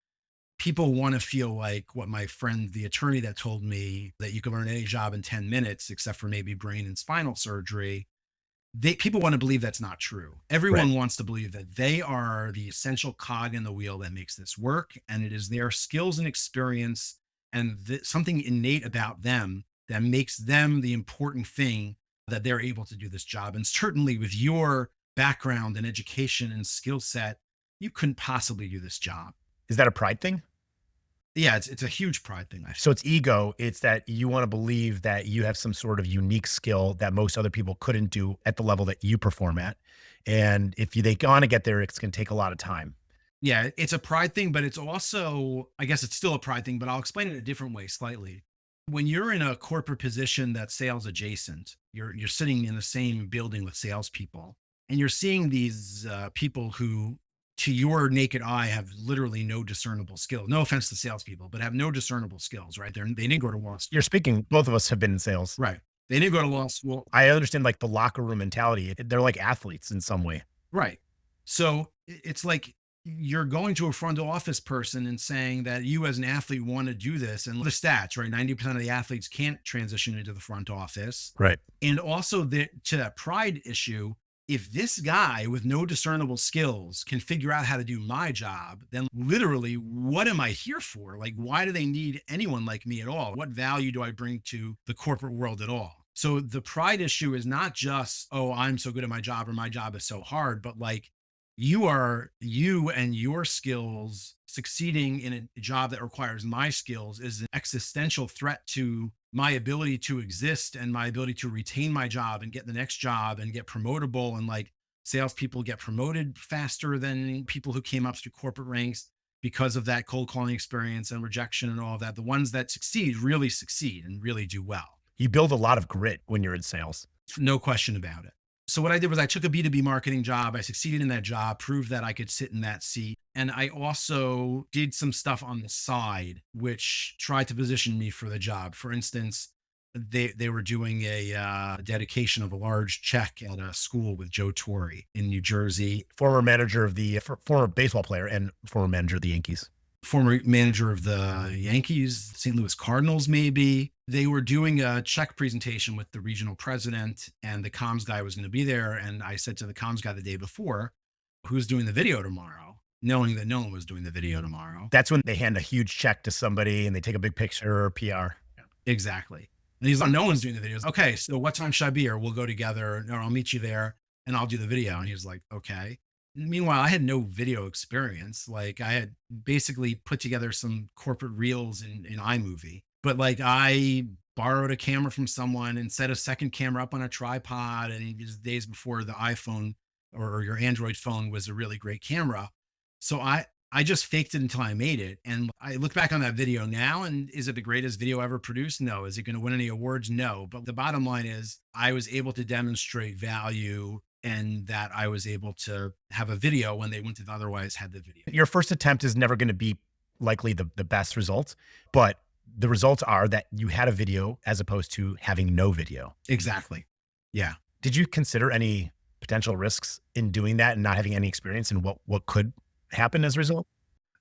people want to feel like what my friend, the attorney that told me that you can learn any job in 10 minutes, except for maybe brain and spinal surgery. People want to believe that's not true. Everyone wants to believe that they are the essential cog in the wheel that makes this work. And it is their skills and experience and something innate about them that makes them the important thing, that they're able to do this job. And certainly with your background and education and skill set, you couldn't possibly do this job. Is that a pride thing? Yeah, it's a huge pride thing. So it's ego. It's that you want to believe that you have some sort of unique skill that most other people couldn't do at the level that you perform at. And if they want to get there, it's going to take a lot of time. Yeah, it's a pride thing, but it's also, I guess it's still a pride thing, but I'll explain it a different way slightly. When you're in a corporate position that's sales adjacent, you're sitting in the same building with salespeople, and you're seeing these people who, to your naked eye, have literally no discernible skill. No offense to salespeople, but have no discernible skills. Right? They didn't go to law school. You're speaking, both of us have been in sales. Right? They didn't go to law school. I understand like the locker room mentality. They're like athletes in some way. Right. So it's like you're going to a front office person and saying that you as an athlete want to do this, and the stats, right? 90% of the athletes can't transition into the front office. Right. And also to that pride issue, if this guy with no discernible skills can figure out how to do my job, then literally, what am I here for? Like, why do they need anyone like me at all? What value do I bring to the corporate world at all? So the pride issue is not just, oh, I'm so good at my job or my job is so hard, but like you and your skills succeeding in a job that requires my skills is an existential threat to my ability to exist and my ability to retain my job and get the next job and get promotable. And like salespeople get promoted faster than people who came up through corporate ranks because of that cold calling experience and rejection and all of that. The ones that succeed and really do well. You build a lot of grit when you're in sales. No question about it. So what I did was I took a B2B marketing job. I succeeded in that job, proved that I could sit in that seat. And I also did some stuff on the side, which tried to position me for the job. For instance, they were doing a dedication of a large check at a school with Joe Torre in New Jersey. Former baseball player and former manager of the Yankees. Former manager of the Yankees, St. Louis Cardinals, maybe. They were doing a check presentation with the regional president, and the comms guy was going to be there. And I said to the comms guy the day before, who's doing the video tomorrow? Knowing that no one was doing the video tomorrow. That's when they hand a huge check to somebody and they take a big picture or PR. Exactly. And he's like, no one's doing the videos. Okay, so what time should I be here? We'll go together, or I'll meet you there and I'll do the video. And he was like, okay. Meanwhile, I had no video experience. Like I had basically put together some corporate reels in iMovie, but like I borrowed a camera from someone and set a second camera up on a tripod. And it was days before the iPhone or your Android phone was a really great camera. So I just faked it until I made it. And I look back on that video now, and is it the greatest video ever produced? No. Is it going to win any awards? No. But the bottom line is I was able to demonstrate value, and that I was able to have a video when they wouldn't have otherwise had the video. Your first attempt is never going to be likely the best results, but the results are that you had a video as opposed to having no video. Exactly. Yeah. Did you consider any potential risks in doing that and not having any experience in what could happen as a result?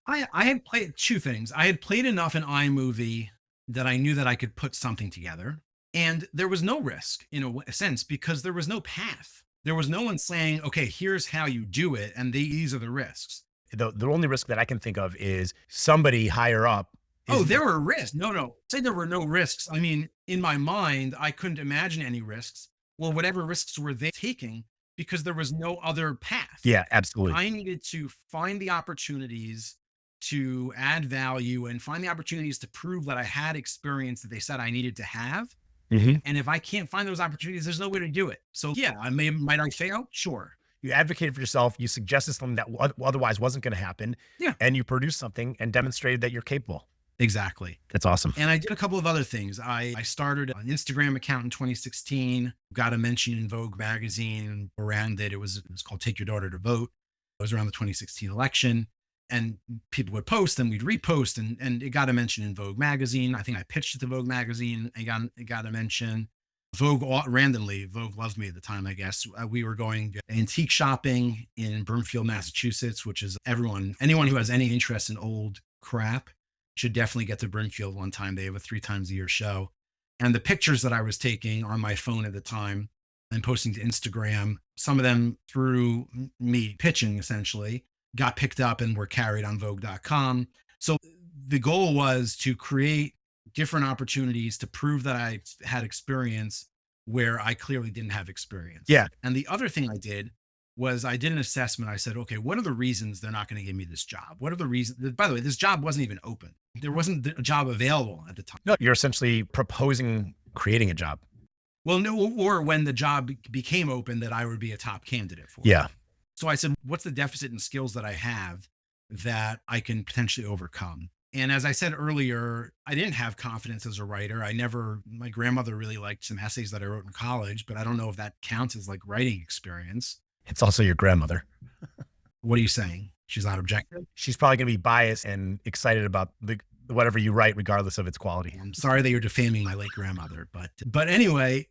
I had played two things. I had played enough in iMovie that I knew that I could put something together, and there was no risk in a sense because there was no path. There was no one saying, okay, here's how you do it. And these are the risks. The only risk that I can think of is somebody higher up. There were risks. No. Say there were no risks. I mean, in my mind, I couldn't imagine any risks. Well, whatever risks were they taking because there was no other path. Yeah, absolutely. I needed to find the opportunities to add value and find the opportunities to prove that I had experience that they said I needed to have. Mm-hmm. And if I can't find those opportunities, there's no way to do it. So yeah, might I fail? Sure. You advocated for yourself. You suggested something that otherwise wasn't going to happen. Yeah. And you produced something and demonstrated that you're capable. Exactly. That's awesome. And I did a couple of other things. I started an Instagram account in 2016, got a mention in Vogue magazine around it. It was called Take Your Daughter to Vote. It was around the 2016 election. And people would post and we'd repost, and it got a mention in Vogue magazine. I think I pitched it to Vogue magazine and got a mention. Vogue randomly, Vogue loved me at the time, I guess. We were going antique shopping in Broomfield, Massachusetts, which is anyone who has any interest in old crap should definitely get to Broomfield one time. They have a 3 times a year show. And the pictures that I was taking on my phone at the time and posting to Instagram, some of them through me pitching essentially, got picked up and were carried on Vogue.com. So the goal was to create different opportunities to prove that I had experience where I clearly didn't have experience. Yeah. And the other thing I did was I did an assessment. I said, okay, what are the reasons they're not going to give me this job? What are the reasons? By the way, this job wasn't even open. There wasn't a job available at the time. No, you're essentially proposing creating a job. Well, no, or when the job became open that I would be a top candidate for. Yeah. So I said, what's the deficit in skills that I have that I can potentially overcome. And as I said earlier, I didn't have confidence as a writer. My grandmother really liked some essays that I wrote in college, but I don't know if that counts as like writing experience. It's also your grandmother. What are you saying? She's not objective? She's probably going to be biased and excited about whatever you write, regardless of its quality. I'm sorry that you're defaming my late grandmother, but anyway,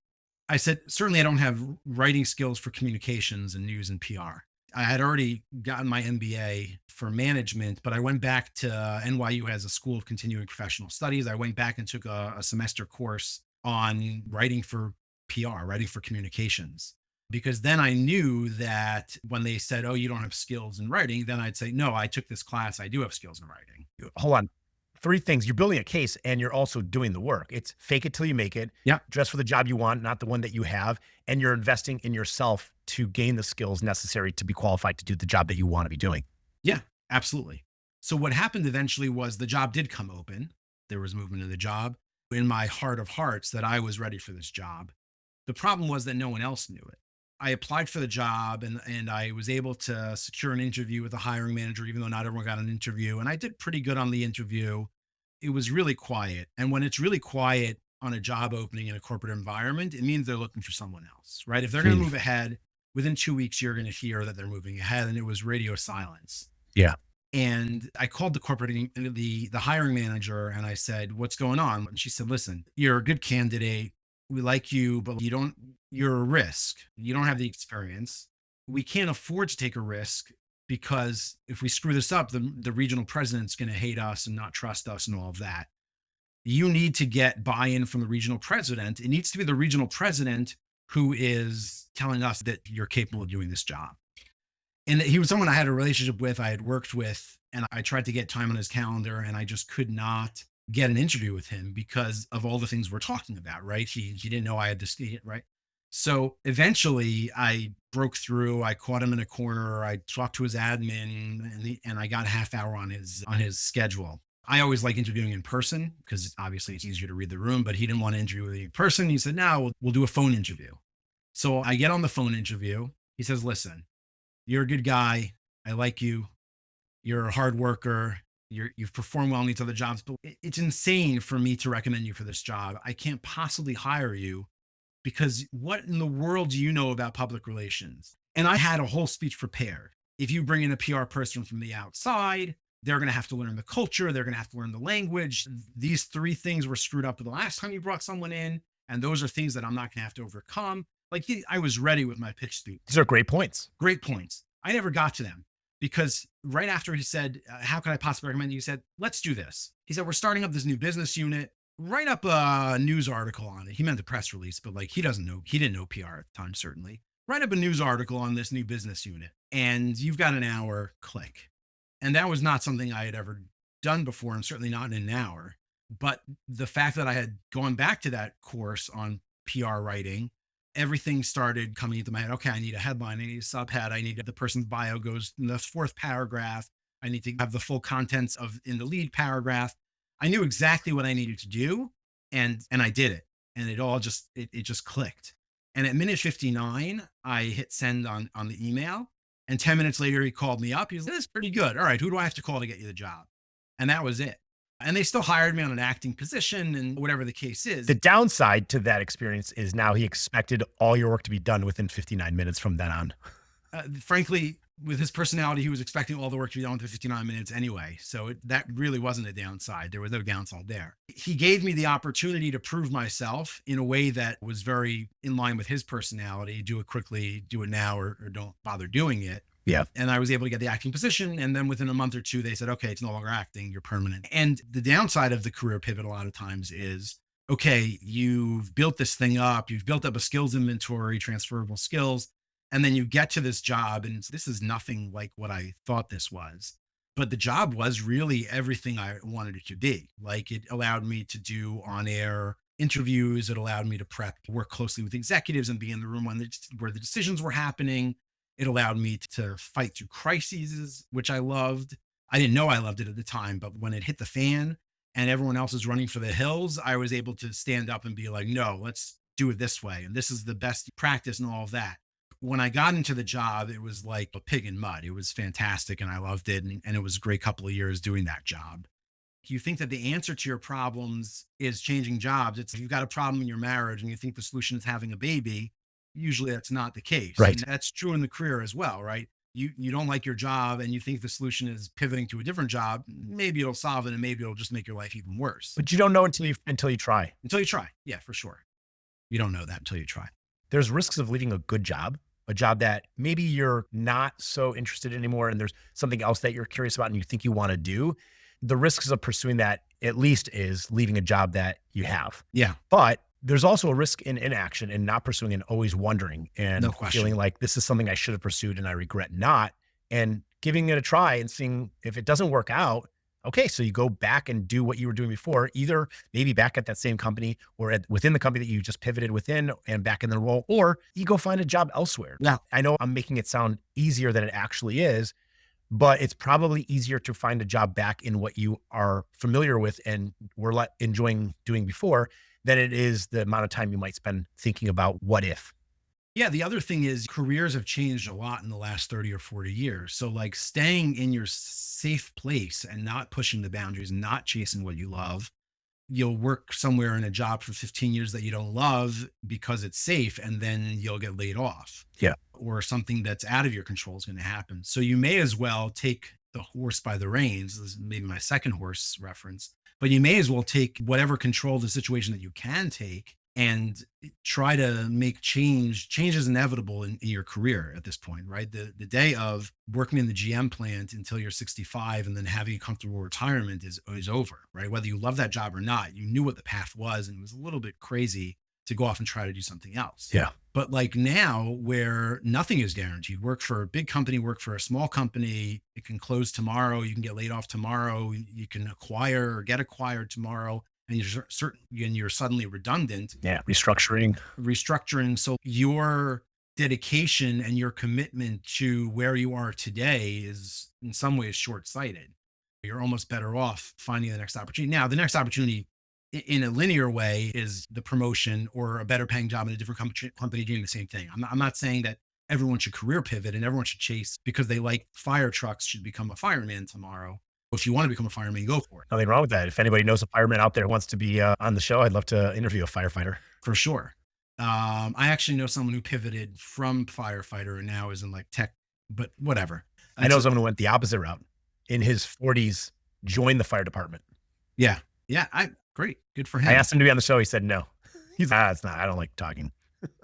I said, certainly I don't have writing skills for communications and news and PR. I had already gotten my MBA for management, but I went back to NYU as a school of continuing professional studies. I went back and took a semester course on writing for PR, writing for communications, because then I knew that when they said, oh, you don't have skills in writing, then I'd say, no, I took this class. I do have skills in writing. Hold on. Three things. You're building a case and you're also doing the work. It's fake it till you make it. Yeah. Dress for the job you want, not the one that you have. And you're investing in yourself to gain the skills necessary to be qualified to do the job that you want to be doing. Yeah, absolutely. So what happened eventually was the job did come open. There was movement in the job. In my heart of hearts that I was ready for this job. The problem was that no one else knew it. I applied for the job and I was able to secure an interview with the hiring manager, even though not everyone got an interview. And I did pretty good on the interview. It was really quiet. And when it's really quiet on a job opening in a corporate environment, it means they're looking for someone else, right? If they're going to move ahead, within 2 weeks, you're going to hear that they're moving ahead. And it was radio silence. Yeah. And I called the hiring manager and I said, what's going on? And she said, listen, you're a good candidate. We like you, but you're a risk. You don't have the experience. We can't afford to take a risk because if we screw this up, the regional president's going to hate us and not trust us and all of that. You need to get buy-in from the regional president. It needs to be the regional president who is telling us that you're capable of doing this job. And he was someone I had a relationship with, I had worked with, and I tried to get time on his calendar and I just could not get an interview with him because of all the things we're talking about, right? He didn't know I had this, right? So eventually I broke through, I caught him in a corner, I talked to his admin and I got a half hour on his schedule. I always like interviewing in person because obviously it's easier to read the room, but he didn't want to interview with me in person. He said, no, we'll do a phone interview. So I get on the phone interview. He says, listen, you're a good guy. I like you. You're a hard worker. You've performed well in these other jobs, but it's insane for me to recommend you for this job. I can't possibly hire you because what in the world do you know about public relations? And I had a whole speech prepared. If you bring in a PR person from the outside, they're going to have to learn the culture. They're going to have to learn the language. These three things were screwed up the last time you brought someone in. And those are things that I'm not going to have to overcome. I was ready with my pitch speech. These are great points. Great points. I never got to them. Because right after he said, how can I possibly recommend you? He said, let's do this. He said, we're starting up this new business unit. Write up a news article on it. He meant the press release, but he didn't know PR at the time, certainly. Write up a news article on this new business unit and you've got an hour, click. And that was not something I had ever done before and certainly not in an hour. But the fact that I had gone back to that course on PR writing, everything started coming into my head. Okay, I need a headline. I need a subhead. I need the person's bio goes in the fourth paragraph. I need to have the full contents in the lead paragraph. I knew exactly what I needed to do. And I did it. And it all just clicked. And at minute 59, I hit send on the email. And 10 minutes later, he called me up. He was like, this is pretty good. All right, who do I have to call to get you the job? And that was it. And they still hired me on an acting position and whatever the case is. The downside to that experience is now he expected all your work to be done within 59 minutes from then on. Frankly, with his personality, he was expecting all the work to be done within 59 minutes anyway. So that really wasn't a downside. There was no downside there. He gave me the opportunity to prove myself in a way that was very in line with his personality. Do it quickly, do it now, or don't bother doing it. Yeah. And I was able to get the acting position. And then within a month or two, they said, okay, it's no longer acting, you're permanent. And the downside of the career pivot a lot of times is, okay, you've built this thing up, you've built up a skills inventory, transferable skills, and then you get to this job and this is nothing like what I thought this was. But the job was really everything I wanted it to be. It allowed me to do on-air interviews. It allowed me to work closely with executives and be in the room where the decisions were happening. It allowed me to fight through crises, which I loved. I didn't know I loved it at the time, but when it hit the fan and everyone else is running for the hills, I was able to stand up and be like, no, let's do it this way. And this is the best practice and all of that. When I got into the job, it was like a pig in mud. It was fantastic and I loved it. And it was a great couple of years doing that job. You think that the answer to your problems is changing jobs. It's if you've got a problem in your marriage and you think the solution is having a baby, usually that's not the case. And Right. that's true in the career as well, right? You don't like your job and you think the solution is pivoting to a different job. Maybe it'll solve it and maybe it'll just make your life even worse. But you don't know until you try. Until you try. Yeah, for sure. You don't know that until you try. There's risks of leaving a good job, a job that maybe you're not so interested in anymore, and there's something else that you're curious about and you think you want to do. The risks of pursuing that at least is leaving a job that you have. Yeah, But there's also a risk in inaction and not pursuing and always wondering and no question. feeling like this is something I should have pursued and I regret not, and giving it a try and seeing if it doesn't work out. Okay, so you go back and do what you were doing before, either maybe back at that same company or within the company that you just pivoted within and back in the role, or you go find a job elsewhere. Yeah. I know I'm making it sound easier than it actually is, but it's probably easier to find a job back in what you are familiar with and were enjoying doing before than it is the amount of time you might spend thinking about what if. Yeah, the other thing is careers have changed a lot in the last 30 or 40 years. So like staying in your safe place and not pushing the boundaries, not chasing what you love. You'll work somewhere in a job for 15 years that you don't love because it's safe and then you'll get laid off. Yeah. Or something that's out of your control is going to happen. So you may as well take the horse by the reins. This is maybe my second horse reference, but you may as well take whatever control of the situation that you can take and try to make change. Change is inevitable in your career at this point, right? The day of working in the GM plant until you're 65 and then having a comfortable retirement is over, right? Whether you love that job or not, you knew what the path was, and it was a little bit crazy to go off and try to do something else. Yeah. But like now, where nothing is guaranteed, work for a big company, work for a small company, it can close tomorrow, you can get laid off tomorrow, you can acquire or get acquired tomorrow, and you're certain and you're suddenly redundant. Yeah. Restructuring. So your dedication and your commitment to where you are today is in some ways short-sighted. You're almost better off finding the next opportunity. Now, the next opportunity in a linear way is the promotion or a better paying job in a different company doing the same thing. I'm not saying that everyone should career pivot and everyone should chase because they like fire trucks should become a fireman tomorrow. If you want to become a fireman, go for it. Nothing wrong with that. If anybody knows a fireman out there who wants to be on the show, I'd love to interview a firefighter. For sure. I actually know someone who pivoted from firefighter and now is in like tech, but whatever. I know someone who went the opposite route. In his 40s, joined the fire department. Yeah. Yeah. Great. Good for him. I asked him to be on the show. He said no. He's it's not. I don't like talking.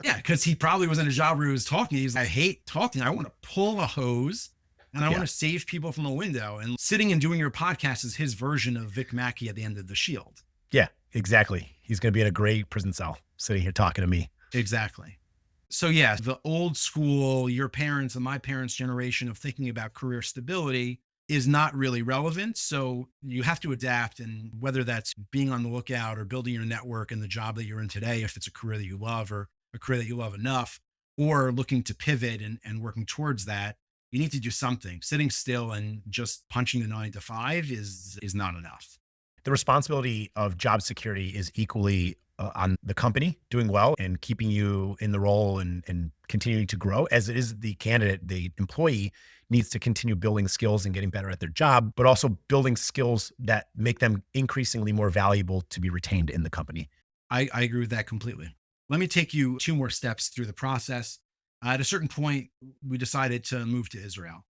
Yeah. Because he probably was in a job where he was talking. He's like, I hate talking. I want to pull a hose and I want to save people from a window. And sitting and doing your podcast is his version of Vic Mackey at the end of The Shield. Yeah, exactly. He's going to be in a great prison cell sitting here talking to me. Exactly. So yeah, the old school, your parents and my parents' generation of thinking about career stability is not really relevant. So you have to adapt. And whether that's being on the lookout or building your network and the job that you're in today, if it's a career that you love or a career that you love enough, or looking to pivot and working towards that, you need to do something. Sitting still and just punching the 9 to 5 is not enough. The responsibility of job security is equally on the company doing well and keeping you in the role and continuing to grow, as it is the candidate. The employee needs to continue building skills and getting better at their job, but also building skills that make them increasingly more valuable to be retained in the company. I agree with that completely. Let me take you 2 more steps through the process. At a certain point, we decided to move to Israel.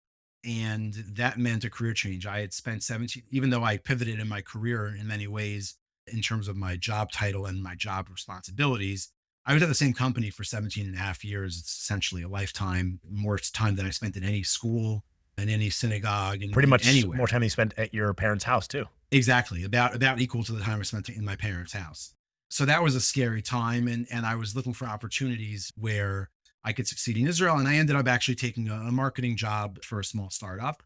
And that meant a career change. I had spent 17, even though I pivoted in my career in many ways in terms of my job title and my job responsibilities, I was at the same company for 17 and a half years. It's essentially a lifetime, more time than I spent in any school and any synagogue and Pretty much anywhere. more time you spent at your parents' house too. Exactly. About equal to the time I spent in my parents' house. So that was a scary time. And I was looking for opportunities where I could succeed in Israel. And I ended up actually taking a marketing job for a small startup.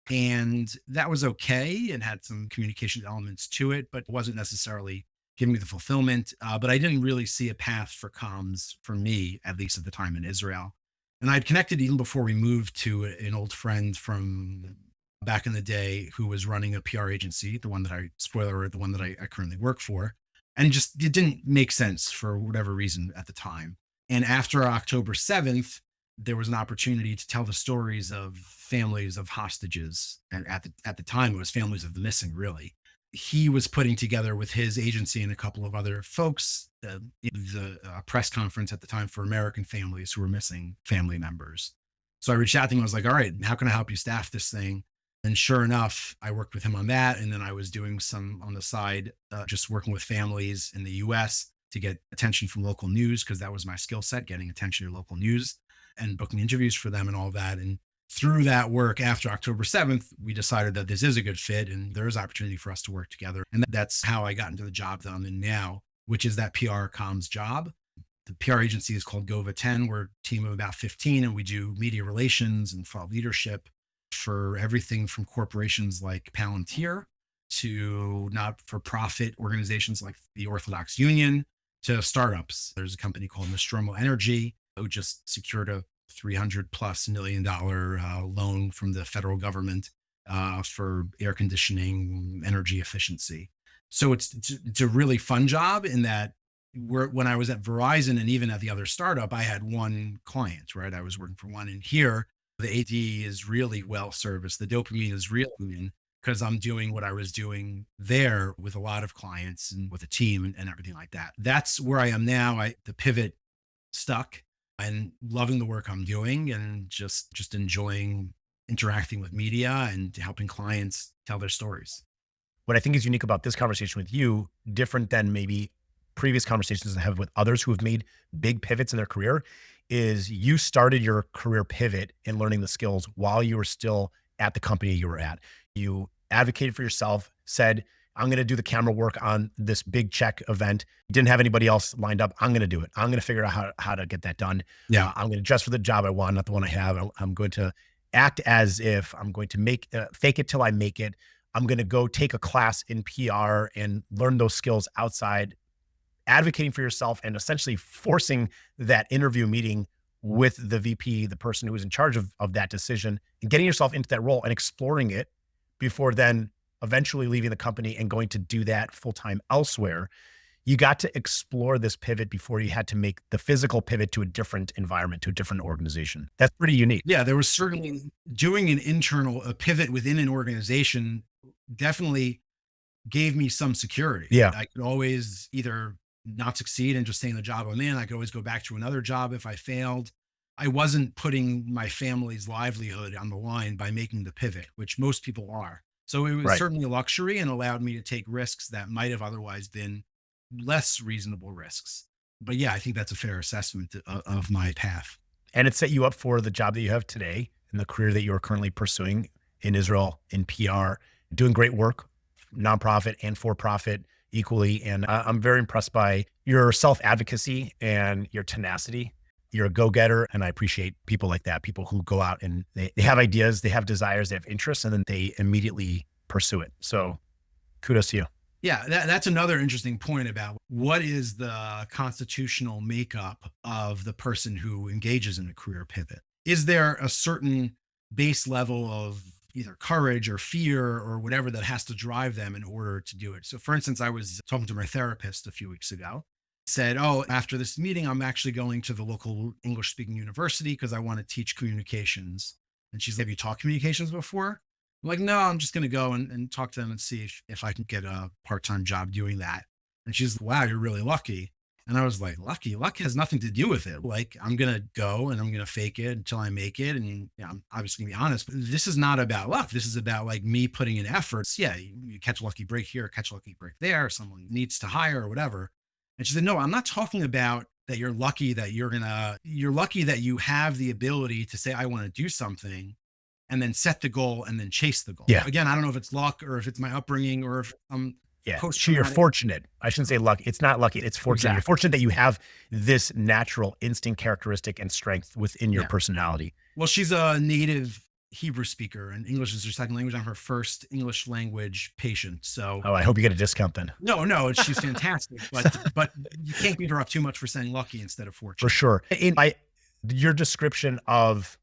And that was okay and had some communication elements to it, but wasn't necessarily giving me the fulfillment. But I didn't really see a path for comms for me, at least at the time in Israel. And I'd connected even before we moved to an old friend from back in the day who was running a PR agency, the one that I currently work for. And it didn't make sense for whatever reason at the time. And after October 7th, there was an opportunity to tell the stories of families of hostages. And at the time, it was families of the missing, really. He was putting together with his agency and a couple of other folks the press conference at the time for American families who were missing family members. So I reached out to him. I was like, all right, how can I help you staff this thing? And sure enough, I worked with him on that. And then I was doing some on the side, just working with families in the US to get attention from local news, because that was my skill set, getting attention to local news and booking interviews for them and all that. And through that work after October 7th, we decided that this is a good fit and there is opportunity for us to work together. And that's how I got into the job that I'm in now, which is that PR comms job. The PR agency is called Gova 10. We're a team of about 15, and we do media relations and thought leadership for everything from corporations like Palantir to not-for-profit organizations like the Orthodox Union to startups. There's a company called Nostromo Energy who just secured a $300+ million loan from the federal government for air conditioning, energy efficiency. So it's a really fun job in that when I was at Verizon and even at the other startup, I had one client, right? I was working for one. And here, the AD is really well serviced. The dopamine is really in because I'm doing what I was doing there with a lot of clients and with a team and everything like that. That's where I am now. The pivot stuck and loving the work I'm doing and just enjoying interacting with media and helping clients tell their stories. What I think is unique about this conversation with you, different than maybe previous conversations I have with others who have made big pivots in their career, is you started your career pivot in learning the skills while you were still at the company you were at. You advocated for yourself, said, I'm going to do the camera work on this big check event. Didn't have anybody else lined up. I'm going to do it. I'm going to figure out how to get that done. Yeah. I'm going to dress for the job I want, not the one I have. I'm going to act as if I'm going to fake it till I make it. I'm going to go take a class in PR and learn those skills outside, advocating for yourself and essentially forcing that interview meeting with the VP, the person who is in charge of that decision, and getting yourself into that role and exploring it before then eventually leaving the company and going to do that full-time elsewhere. You got to explore this pivot before you had to make the physical pivot to a different environment, to a different organization. That's pretty unique. Yeah, there was certainly doing a pivot within an organization definitely gave me some security. Yeah. I could always either not succeed and just stay in the job I'm in. I could always go back to another job if I failed. I wasn't putting my family's livelihood on the line by making the pivot, which most people are. So it was certainly a luxury and allowed me to take risks that might have otherwise been less reasonable risks. But yeah, I think that's a fair assessment of my path. And it set you up for the job that you have today and the career that you are currently pursuing in Israel, in PR, doing great work, nonprofit and for-profit equally. And I'm very impressed by your self-advocacy and your tenacity. You're a go-getter, and I appreciate people like that, people who go out and they have ideas, they have desires, they have interests, and then they immediately pursue it. So kudos to you. Yeah, that's another interesting point about what is the constitutional makeup of the person who engages in a career pivot. Is there a certain base level of either courage or fear or whatever that has to drive them in order to do it? So for instance, I was talking to my therapist a few weeks ago, said, after this meeting, I'm actually going to the local English speaking university because I want to teach communications. And she's like, have you taught communications before? I'm like, no, I'm just going to go and talk to them and see if I can get a part-time job doing that. And she's like, wow, you're really lucky. And I was like, lucky? Luck has nothing to do with it. Like, I'm going to go and I'm going to fake it until I make it. And I'm obviously going to be honest, but this is not about luck. This is about like me putting in efforts. Yeah, you catch a lucky break here, catch a lucky break there. Someone needs to hire or whatever. And she said, no, I'm not talking about that you're lucky that you're lucky that you have the ability to say, I want to do something and then set the goal and then chase the goal. Yeah. Again, I don't know if it's luck or if it's my upbringing or if I'm You're fortunate. I shouldn't say lucky. It's not lucky. It's fortunate. Exactly. You're fortunate that you have this natural instinct characteristic and strength within your personality. Well, she's a native Hebrew speaker and English is her second language. I'm her first English language patient. So, I hope you get a discount then. No, she's fantastic, but you can't beat her up too much for saying lucky instead of fortunate. For sure. Your description of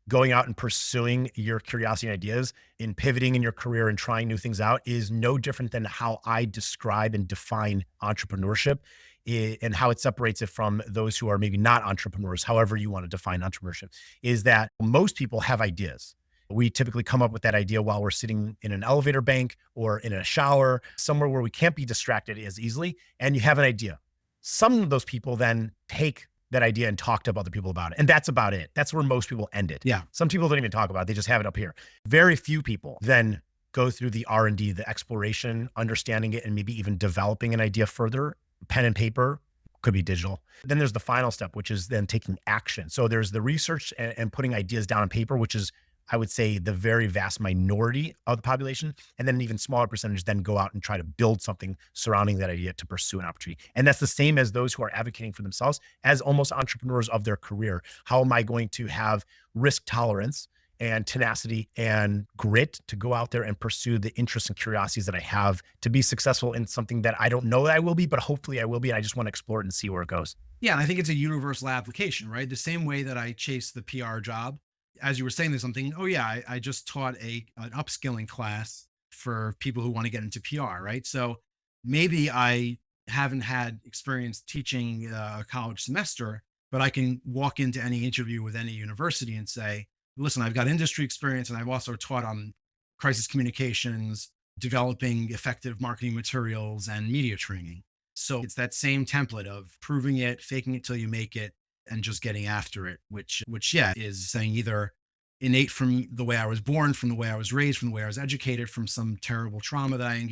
going out and pursuing your curiosity and ideas in pivoting in your career and trying new things out is no different than how I describe and define entrepreneurship and how it separates it from those who are maybe not entrepreneurs, however you want to define entrepreneurship, is that most people have ideas. We typically come up with that idea while we're sitting in an elevator bank or in a shower, somewhere where we can't be distracted as easily, and you have an idea. Some of those people then take that idea and talk to other people about it. And that's about it. That's where most people end it. Yeah. Some people don't even talk about it. They just have it up here. Very few people then go through the R&D, the exploration, understanding it, and maybe even developing an idea further. Pen and paper, could be digital. Then there's the final step, which is then taking action. So there's the research and putting ideas down on paper, which is, I would say, the very vast minority of the population. And then an even smaller percentage then go out and try to build something surrounding that idea to pursue an opportunity. And that's the same as those who are advocating for themselves as almost entrepreneurs of their career. How am I going to have risk tolerance and tenacity and grit to go out there and pursue the interests and curiosities that I have to be successful in something that I don't know that I will be, but hopefully I will be. And I just want to explore it and see where it goes. Yeah. And I think it's a universal application, right? The same way that I chase the PR job. As you were saying, there's something, oh yeah, I just taught an upskilling class for people who want to get into PR, right? So maybe I haven't had experience teaching a college semester, but I can walk into any interview with any university and say, listen, I've got industry experience and I've also taught on crisis communications, developing effective marketing materials and media training. So it's that same template of proving it, faking it till you make it, and just getting after it, which yeah, is saying either innate from the way I was born, from the way I was raised, from the way I was educated, from some terrible trauma that I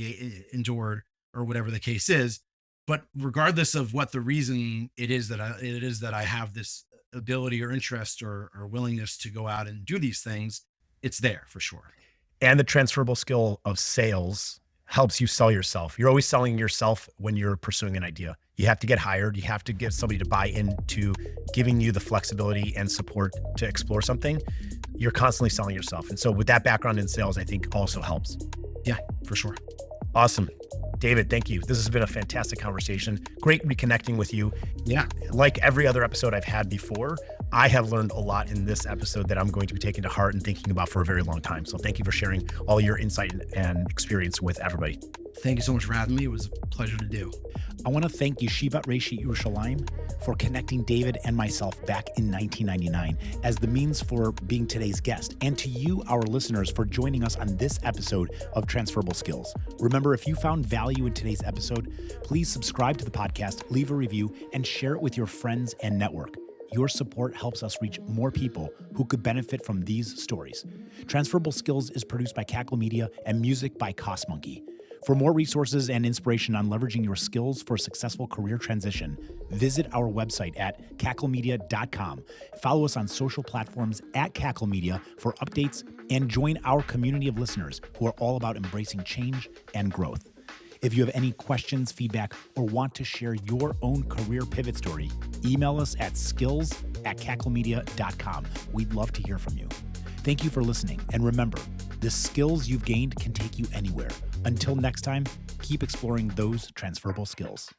endured, or whatever the case is. But regardless of what the reason it is that I have this ability or interest or willingness to go out and do these things, it's there for sure. And the transferable skill of sales helps you sell yourself. You're always selling yourself when you're pursuing an idea. You have to get hired. You have to get somebody to buy into giving you the flexibility and support to explore something. You're constantly selling yourself. And so with that background in sales, I think also helps. Yeah, for sure. Awesome. David, thank you. This has been a fantastic conversation. Great reconnecting with you. Yeah. Like every other episode I've had before, I have learned a lot in this episode that I'm going to be taking to heart and thinking about for a very long time. So thank you for sharing all your insight and experience with everybody. Thank you so much for having me. It was a pleasure to do. I want to thank Yeshivat Reshi Yerushalayim for connecting David and myself back in 1999 as the means for being today's guest, and to you, our listeners, for joining us on this episode of Transferable Skills. Remember, if you found value in today's episode, please subscribe to the podcast, leave a review, and share it with your friends and network. Your support helps us reach more people who could benefit from these stories. Transferable Skills is produced by Cackle Media and music by Cost Monkey. For more resources and inspiration on leveraging your skills for a successful career transition, visit our website at cacklemedia.com. Follow us on social platforms at Cackle Media for updates, and join our community of listeners who are all about embracing change and growth. If you have any questions, feedback, or want to share your own career pivot story, email us at skills@cacklemedia.com. We'd love to hear from you. Thank you for listening. And remember, the skills you've gained can take you anywhere. Until next time, keep exploring those transferable skills.